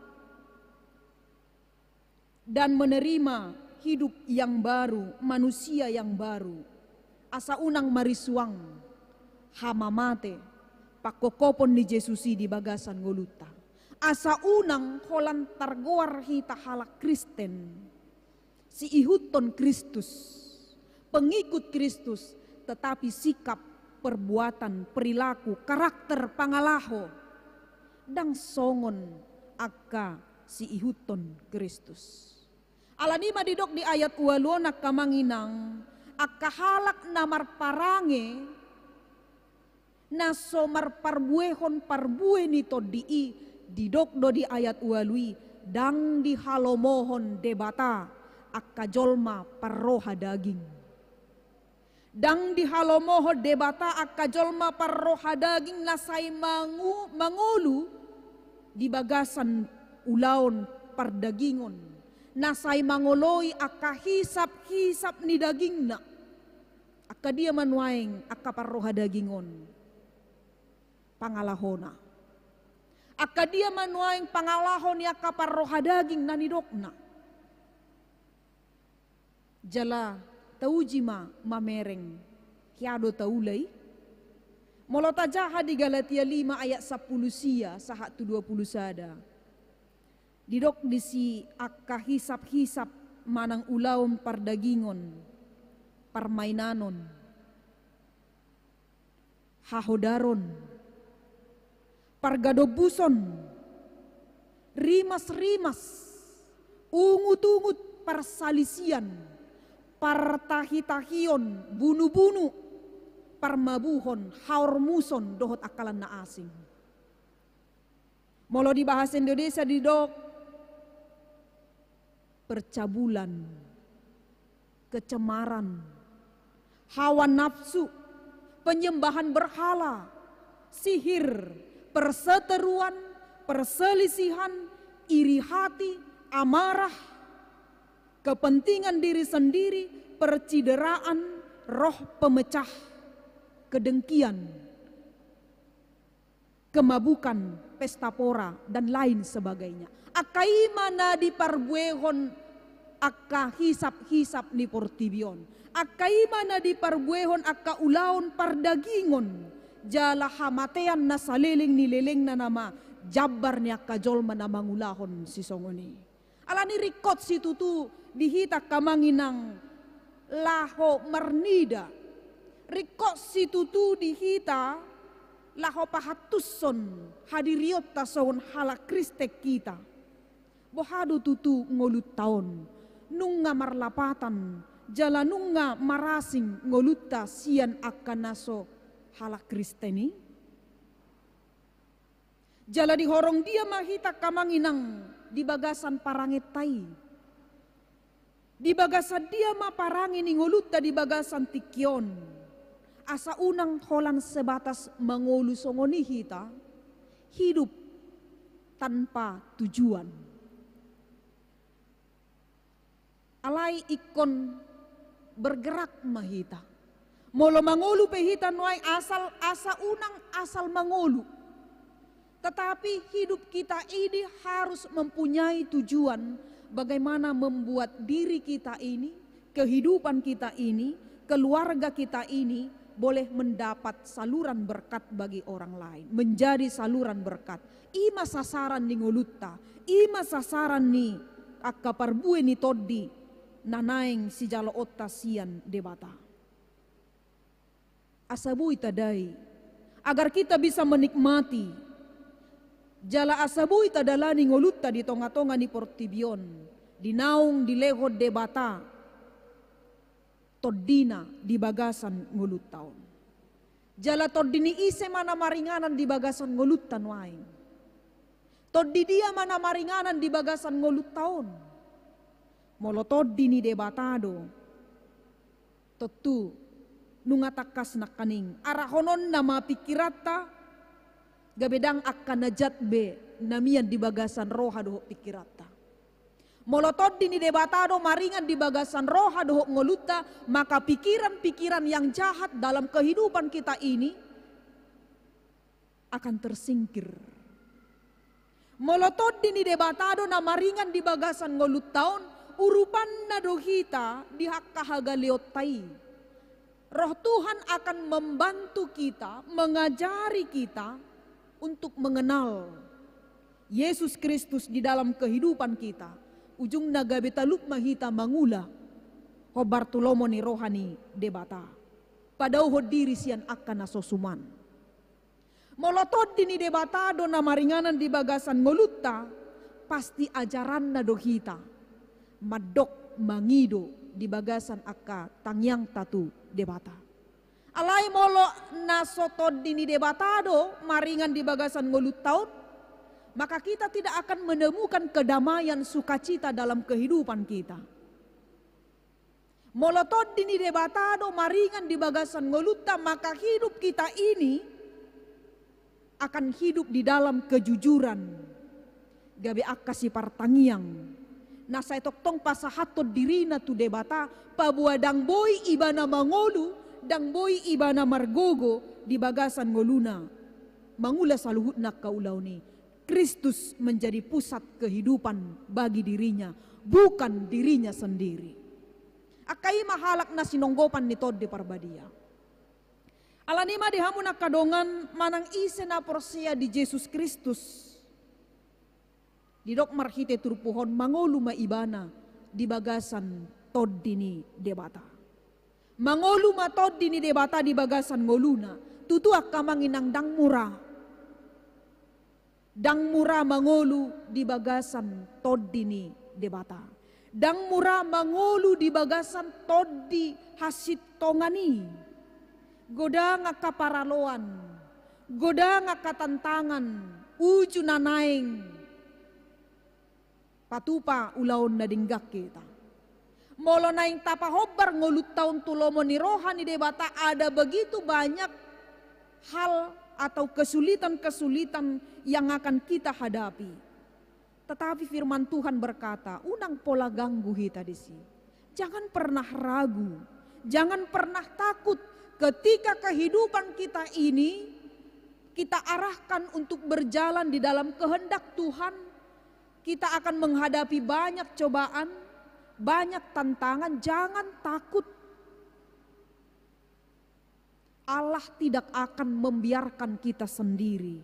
dan menerima hidup yang baru, manusia yang baru. Asa unang marisuang, hamamate, pakokopon ni Jesusi di bagasan ngoluta. Asa unang holan targoar hita halak Kristen, si ihuton Kristus, pengikut Kristus, tetapi sikap, perbuatan, perilaku, karakter pangalaho, dang songon akka si ihuton Kristus. Alanima didok di ayat ualo nakamanginang akahalak namar parange na somar parbuehon parbue nito didok do di ayat ualui dang di halomohon debata akajolma parroha daging. Dang di halomoho debata akajolma parroha daging nasay mangulu di bagasan ulaon pardagingon. Nasay mangoloy akahisap-hisap ni daging na. Aka dia manuaing akaparroha dagingon. Pangalahona. Aka dia manuaing pangalahon ni akaparroha daging na nidokna. Jala taujima mamereng. Hiado taulay. Molotajaha di Galatia 5 ayat 10 sia sahat 20 sada. Didok di si akka hisap-hisap manang ulaom pardagingon, parmainanon, hahodaron, pargadobuson, rimas-rimas, ungut-ungut parsalisian, partahitahion, bunu-bunu, parmabuhon, haormuson, dohot akalan na asing. Molo di bahasa Indonesia didok, percabulan, kecemaran, hawa nafsu, penyembahan berhala, sihir, perseteruan, perselisihan, iri hati, amarah, kepentingan diri sendiri, percideraan, roh pemecah, kedengkian, kemabukan, pesta pora, dan lain sebagainya. Akai mana di parbuehon akka hisap-hisap ni portibion. Akai mana di parbuehon akka ulaon pardagingon. Jala hamatean na saliling nilileng na nama jabar ni akka jolma na mangulahon si songoni. Alani rikot si tutu dihita kamanginang laho marnida. Rikot si tutu dihita laho pahatuson hadiriot tason hala kristek kita. Bohado tutu ngolut taon nunga marlapatan jala nunga marasing ngolutta sian akan naso hala kristeni. Jala dihorong dia mahita kamanginang di bagasan parangetai. Di bagasan dia ma parangin ngolutta di bagasan tikyon. Asa unang holan sebatas mangolu songoni hita, hidup tanpa tujuan. Alai ikon bergerak mahita. Molo mangolu pehita nuai asa unang asal mangolu. Tetapi hidup kita ini harus mempunyai tujuan bagaimana membuat diri kita ini, kehidupan kita ini, keluarga kita ini boleh mendapat saluran berkat bagi orang lain, menjadi saluran berkat. Ima sasaran ni ngolutta, ima sasaran ni akka parbue ni toddi nanaing si jalo otta sian debata. Asabui tadai agar kita bisa menikmati jala asabui tadalani ngolutta di tonga-tonga ni portibion, di naung di lehod debata, toddina di bagasan ngulut taon. Jala toddini ise mana maringanan di bagasan ngulut tanwain. Toddi dia mana maringanan di bagasan ngulut taon. Molo toddini debatado. Totu nungatakas nakaning. Arahonon nama pikirata. Gabedang akan najat be namian di bagasan roha doho pikirata. Molotod dini debatado maringan di bagasan roha doho ngoluta, maka pikiran-pikiran yang jahat dalam kehidupan kita ini akan tersingkir. Molotod dini debatado na maringan di bagasan ngolut taon, urupan na dohita di hakkahagaleotai. Roh Tuhan akan membantu kita, mengajari kita untuk mengenal Yesus Kristus di dalam kehidupan kita. Ujung naga betaluk mahita mangula ho Bartolomo ni rohani debata. Padau ho diri sian akan nasosuman. Molotod dini debata do na maringanan di bagasan ngolutta pasti ajaran na dohita. Madok mangido di bagasan akka tangyang tatu debata. Alai molo nasotod dini debatado maringan di bagasan ngolut taun, maka kita tidak akan menemukan kedamaian sukacita dalam kehidupan kita. Molotod dini debatado maringan di bagasan ngolutta, maka hidup kita ini akan hidup di dalam kejujuran. Gabe akasi partangiang. Nasa toktong pasahatod dirina tu debata, pabuadang boy ibana mangolu, dang boy ibana margogo di bagasan ngoluna. Mangula saluhut nak kaulaw ni. Kristus menjadi pusat kehidupan bagi dirinya, bukan dirinya sendiri. Akai mahalak na sinonggopan ni Tod di Parbadia. Alanima dihamu nak kadongan manang ise na porsia di Yesus Kristus. Didok marhite turpuhon mangolu maibana di bagasan Tod dini debata. Mangolu matod dini debata di bagasan ngoluna, tutuak kamanginang dang murah. Dang murah mangolu di bagasan tod dini debata. Dang murah mangolu di bagasan tod di hasit tongani. Goda nga kaparaloan, goda nga katantangan, uju nanaing. Patupa ulaon na dinggak kita. Molo naing tapahobar ngolut taon tulomo ni rohani debata, ada begitu banyak hal atau kesulitan-kesulitan yang akan kita hadapi. Tetapi firman Tuhan berkata, unang pola ganggu kita di sini. Jangan pernah ragu, jangan pernah takut ketika kehidupan kita ini kita arahkan untuk berjalan di dalam kehendak Tuhan, kita akan menghadapi banyak cobaan, banyak tantangan. Jangan takut. Allah tidak akan membiarkan kita sendiri.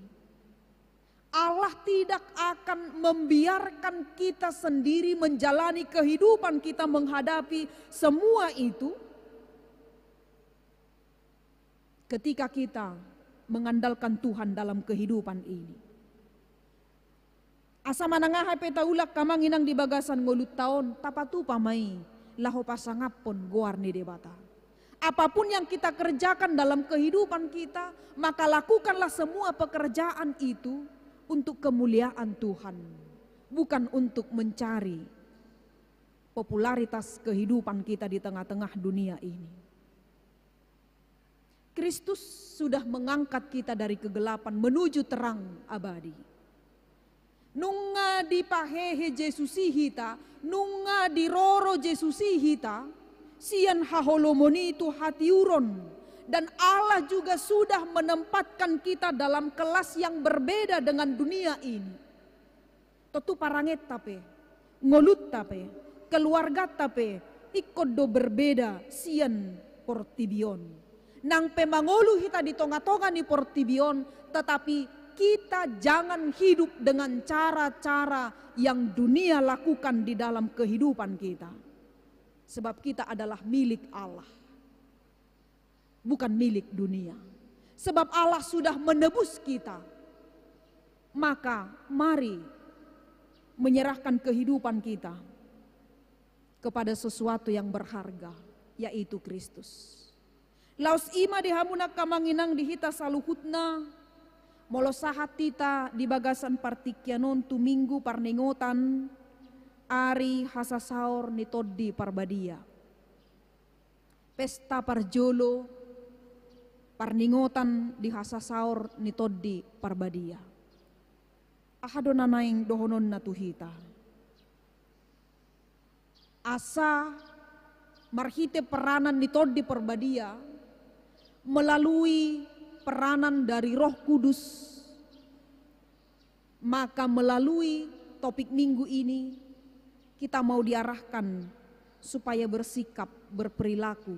Allah tidak akan membiarkan kita sendiri menjalani kehidupan kita menghadapi semua itu. Ketika kita mengandalkan Tuhan dalam kehidupan ini. Asa manangahay petaulak kamang inang di bagasan ngulut taon, tapatu pamay, laho pasangapon guar ni debata. Apapun yang kita kerjakan dalam kehidupan kita, maka lakukanlah semua pekerjaan itu untuk kemuliaan Tuhan. Bukan untuk mencari popularitas kehidupan kita di tengah-tengah dunia ini. Kristus sudah mengangkat kita dari kegelapan menuju terang abadi. Nunga di pahehe Jesusi hita, nunga di roro Jesusi hita, sian haholomoni itu hatiuron. Dan Allah juga sudah menempatkan kita dalam kelas yang berbeda dengan dunia ini. Tentu paranget tape, ngolut tape, keluarga tape, ikut do berbeda sian portibion. Nang pemangolu kita di tonga-tonga ni portibion, tetapi kita jangan hidup dengan cara-cara yang dunia lakukan di dalam kehidupan kita. Sebab kita adalah milik Allah, bukan milik dunia. Sebab Allah sudah menebus kita. Maka mari menyerahkan kehidupan kita kepada sesuatu yang berharga, yaitu Kristus. Laus ima dihamunak kamanginang dihita saluhutna, molosahat tita di bagasan partikyanon tu minggu parningotan, ari hasasaur nitodi parbadia. Pesta parjolo, parningotan di hasasaur nitodi parbadia. Ahadonanaing dohonon na tuhita. Asa marhite peranan nitodi parbadia, melalui peranan dari Roh Kudus. Maka melalui topik minggu ini kita mau diarahkan supaya bersikap, berperilaku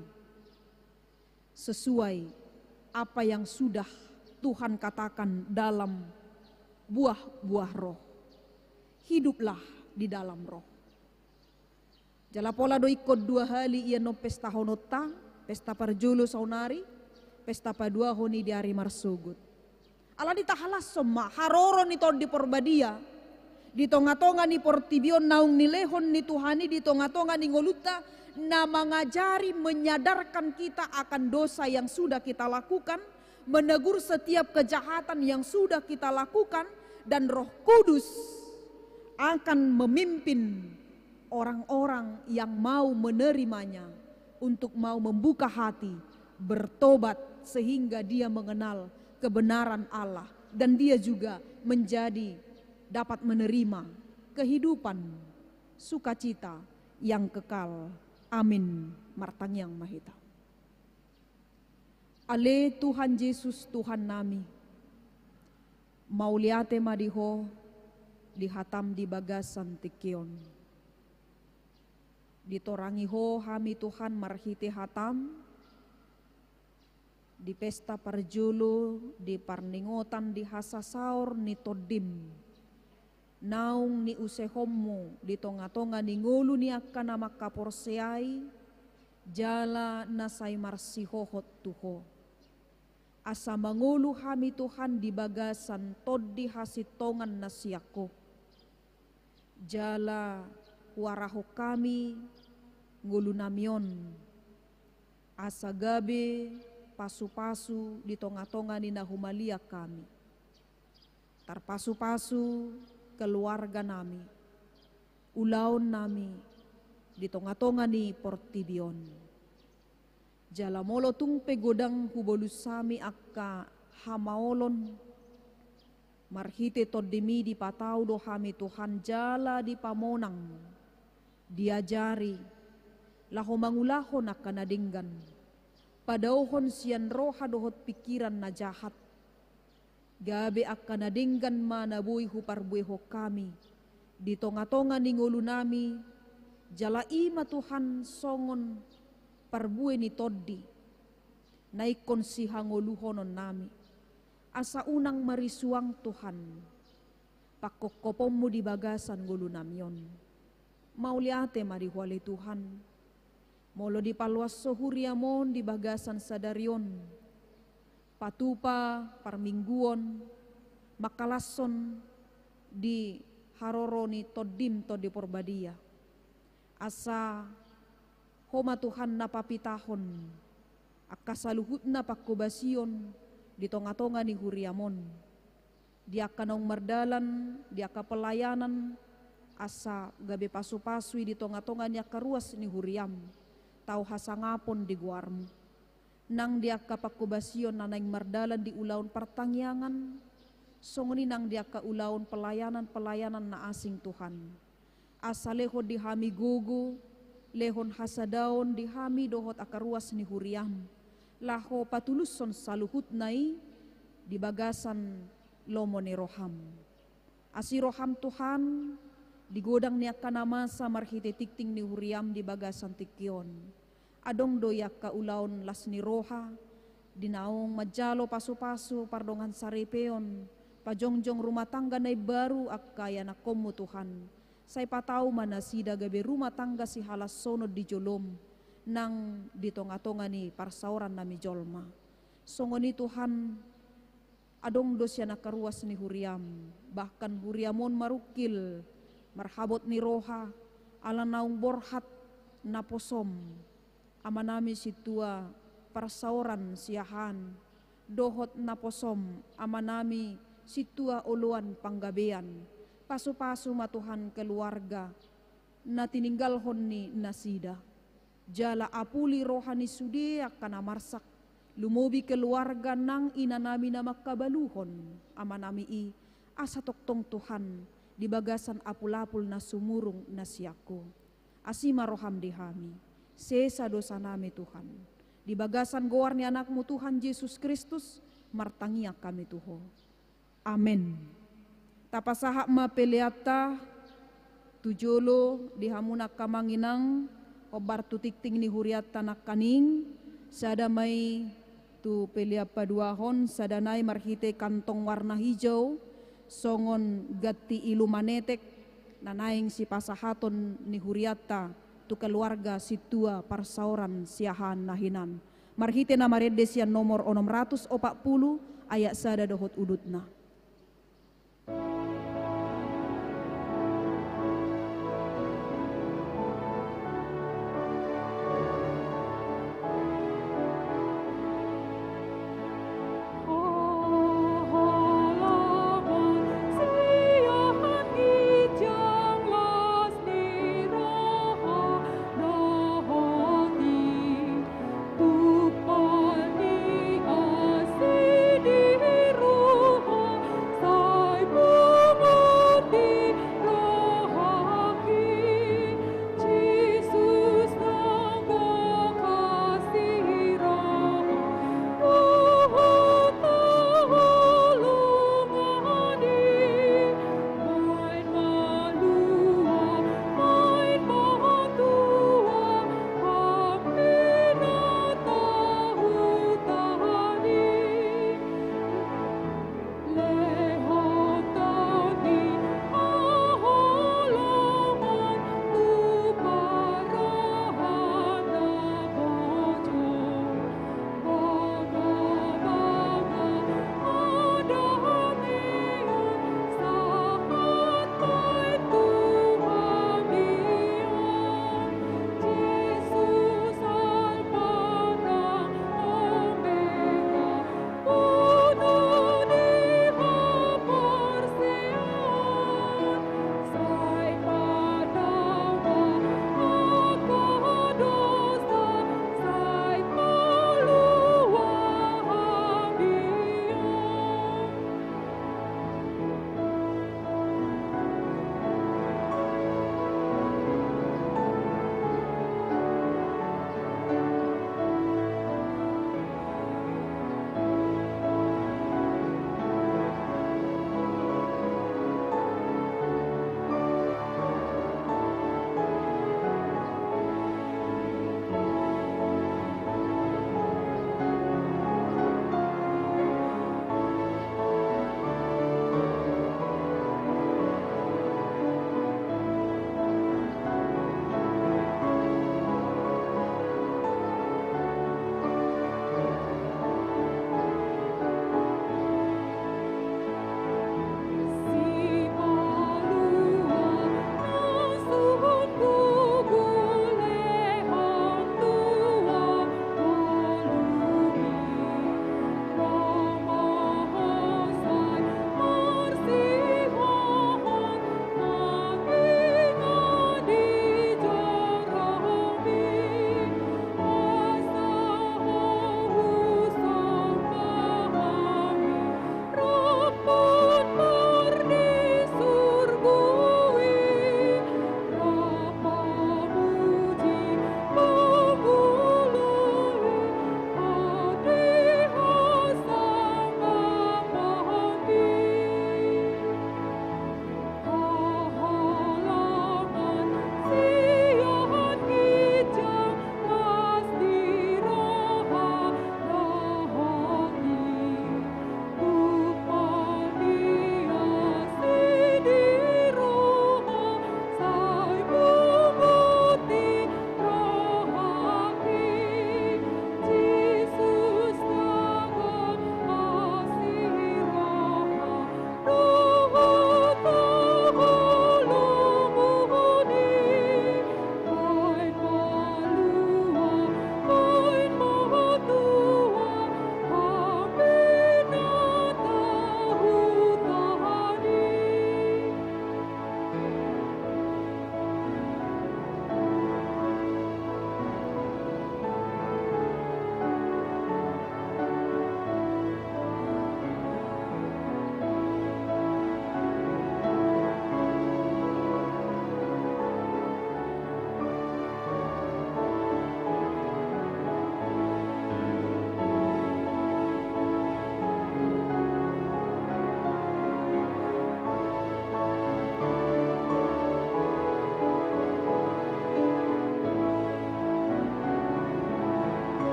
sesuai apa yang sudah Tuhan katakan dalam buah-buah roh. Hiduplah di dalam roh. Jala pola do ikut 2 hali ia no pesta honota, pesta parjolo saunari, pesta padua honi di hari marsugut. Ala ditahalas somma haroron ito di porbadia. Di tonga-tonga ni portibion naung nilehon ni Tuhani di tonga-tonga ni ngoluta na mengajari menyadarkan kita akan dosa yang sudah kita lakukan, menegur setiap kejahatan yang sudah kita lakukan, dan Roh Kudus akan memimpin orang-orang yang mau menerimanya untuk mau membuka hati, bertobat sehingga dia mengenal kebenaran Allah dan dia juga dapat menerima kehidupan sukacita yang kekal. Amin. Martangyang mahita. Ale Tuhan Yesus Tuhan nami, mauliate madiho dihatam di bagasan tikion. Ditorangi ho hami Tuhan marhite hatam, di pesta parjolo, di parningotan di hasasaur ni todim. Naung ni usehomu di tonga-tonga ni ngulu ni akan nama kaporseai, jala nasay marsihohot tuho. Asa mangulu hami Tuhan di bagasan todi hasitongan nasiako. Jala waraho kami ngulu namion. Asa gabe pasu-pasu di tonga-tonga ni nahumalia kami. Tarpasu-pasu keluarga nami. Ulaon nami di tonga-tonga ni portibion. Jala molo tung pegodang hubolus sami akka hamaolon. Marhite todimi di patau do hami Tuhan jala di pamonang. Diajari laho mangulahon akka nadinggan. Padauhon sian roha dohot pikiran na jahat. gabe akan nadinggan manabuy huparbuy ho kami, di tonga-tonga ni ngulu nami, jalai matuhan songon parbuy ni toddi, naikon si hangoluhonon nami, asa unang marisuang Tuhan, pakokopommu di bagasan ngulu namyon, mauliate marihuali Tuhan, molo di paluas sohuriamon di bagasan sadaryon, patupa parmingguon, makalason di haroroni todim to di porbadia. Asa homa Tuhan napapitahon, akasaluhut na pakubasion di tonga-tonga ni huriamon. Dia kanong mardalan, dia ka pelayanan, asa gabe pasu-pasui di tonga-tonga niya karuas ni huriam, tau hasangapon di guarmu. Nang dia kapakubasyon na naing mardalan di ulaun pertangyangan, songoni nang dia ka ulaun pelayanan na asing Tuhan. Asa lehon di hami gugu, lehon hasadaon di hami dohot akaruas ni huriam. Laho patuluson saluhut nai di bagasan lomo ni roham. Asi roham Tuhan, di godang niya kanamasa marhite tikting ni huriam di bagasan tikyon. Adong doyak ka ulaon las ni roha, dinaong majalo pasu-pasu pardongan saripeon, pajongjong rumah tangga na baru akaya na komu Tuhan. Say patau manasida gabe rumah tangga si halas sonod di jolom, nang di tonga-tonga ni parsauran nami jolma. Songoni Tuhan, adong dosya na karuas ni huriam, bahkan huriamon marukil, marhabot ni roha, ala naung borhat na posom, amanami situa parsauran siahan, dohot na posom, amanami situa uluan panggabean, pasu-pasu matuhan keluarga, na tininggalhon ni nasida, jala apuli rohani sudi akan amarsak, lumubi keluarga nang inanami na makabaluhon, amanami i asa toktong Tuhan, di bagasan apul-apul na sumurung na siako, asima roham dihami, sesa dosa nami Tuhan, di bagasan goar ni anakmu Tuhan Yesus Kristus, martangia kami Tuho. Amin. Tapasahak ma peleata tujolo di hamuna kamanginang obar tu tikting ni huriat tanak kaning sada mai tu pelea paduahon sadanai marhite kantong warna hijau songon gati ilu manetek nanaing si pasahaton ni huriata tu keluarga situa parsauran siahan nahinan marhite na maredesian nomor 640 ayat sada dohot udutna. Tupani asih di ruh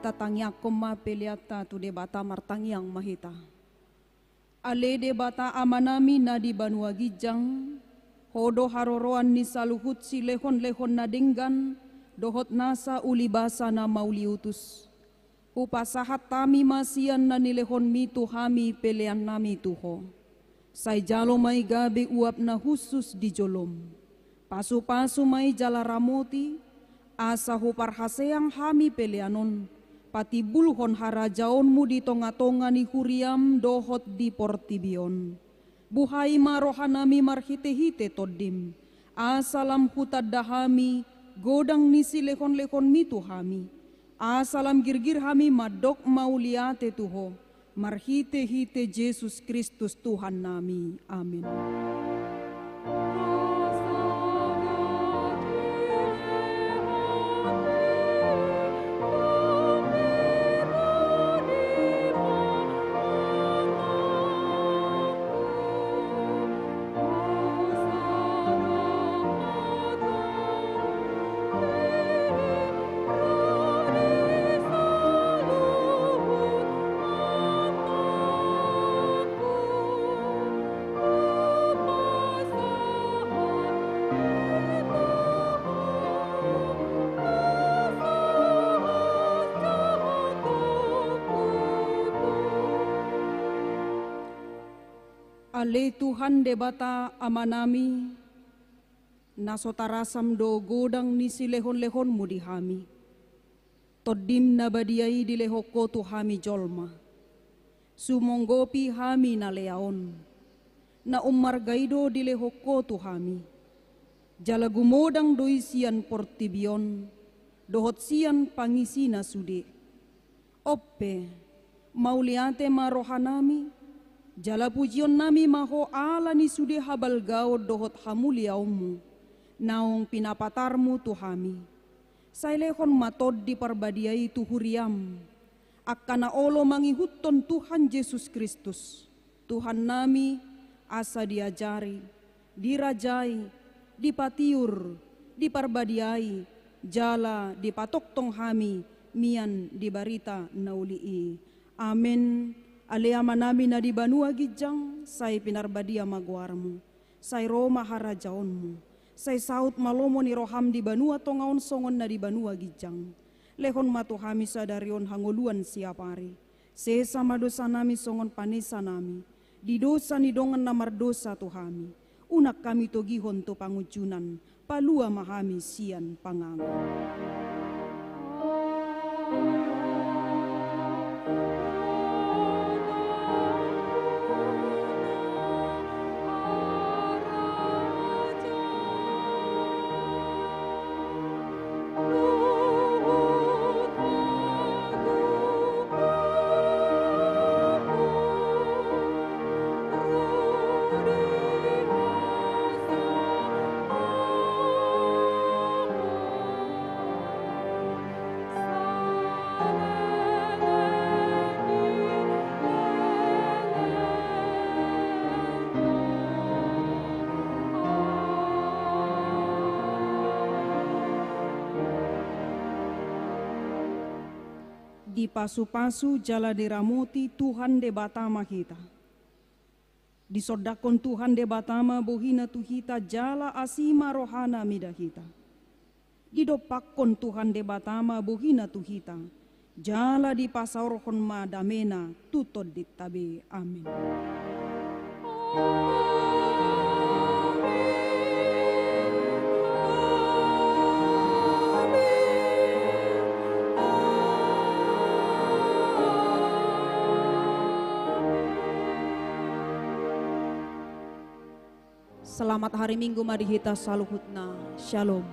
Tatangya koma peliata tu debata martangyang mahita. Ale debata amanami na di Banua Gijang, hodo haroroan ni saluhut si lehon-lehon na dinggan, dohot nasa ulibasa na mauliutus. Upasahat tami masian na nilehon mitu hami pelean nami tuho. Say jalo may gabi uap na husus di jolom. Pasu-pasu may jala ramoti, asa huparhaseang hami peleanon. Pati bulhon harajaonmu di tonga-tonga ni huriam dohot di portibion. Buhay marohanami marhite-hite todim. Asalam hutad dahami, godang nisi lehon-lehon mitu hami. Asalam girgir hami madok mauliate tuho. Marhite-hite Yesus Kristus Tuhan nami. Amin. Ale Tuhan debata amanami, nasotarasam do godang nisi lehon-lehon mu di hami. Todim na badiai di lehoko tu hami jolma. Sumonggopi hami na leaon. Na umargaido di lehoko tu hami. Jalagumodang doi sian portibion, dohot sian pangisi na sude. Oppe, mauliate marohanami, jala pujion nami maho ala ni sude habal gaod dohot hamuliaumu, naong pinapatarmu tuhami. Sailehon matod di parbadiai tuhuriam, akkana olo mangihuton Tuhan Yesus Kristus. Tuhan nami asa diajari, dirajai, dipatiur, diparbadiai, jala dipatoktong hami, mian dibarita naulii. Amin. Alea manami na di Banua Gijang, say pinarbadia magwarmu, say Roma harajaonmu, say saut malomo ni roham di Banua tongaon songon na di Banua Gijang. Lehon matuhami sadarion hangoluan siapari, sesama dosa nami songon panesa nami, di dosa ni dongan namar dosa tuhami, unak kami togihon to pangujunan, palua mahami sian pangangan. Di pasu-pasu jala diramoti Tuhan de batama kita. Di sodakon Tuhan de batama bohina tuhita jala asima rohana midahita. Di dopakon Tuhan de batama bohina tuhita jala di pasaurohon madamena tutod ditabe. Amin. Amin. Selamat hari Minggu Madihita Saluhutna. Shalom.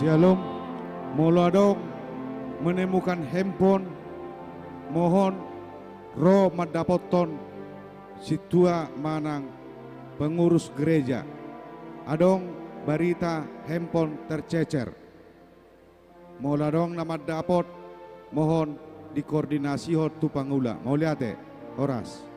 Shalom, mula dong menemukan handphone, mohon roh madapoton situa manang pengurus gereja. Adong berita handphone tercecer. Mula dong nama dapot, mohon dikoordinasi hot tu pangula. Mau lihat oras.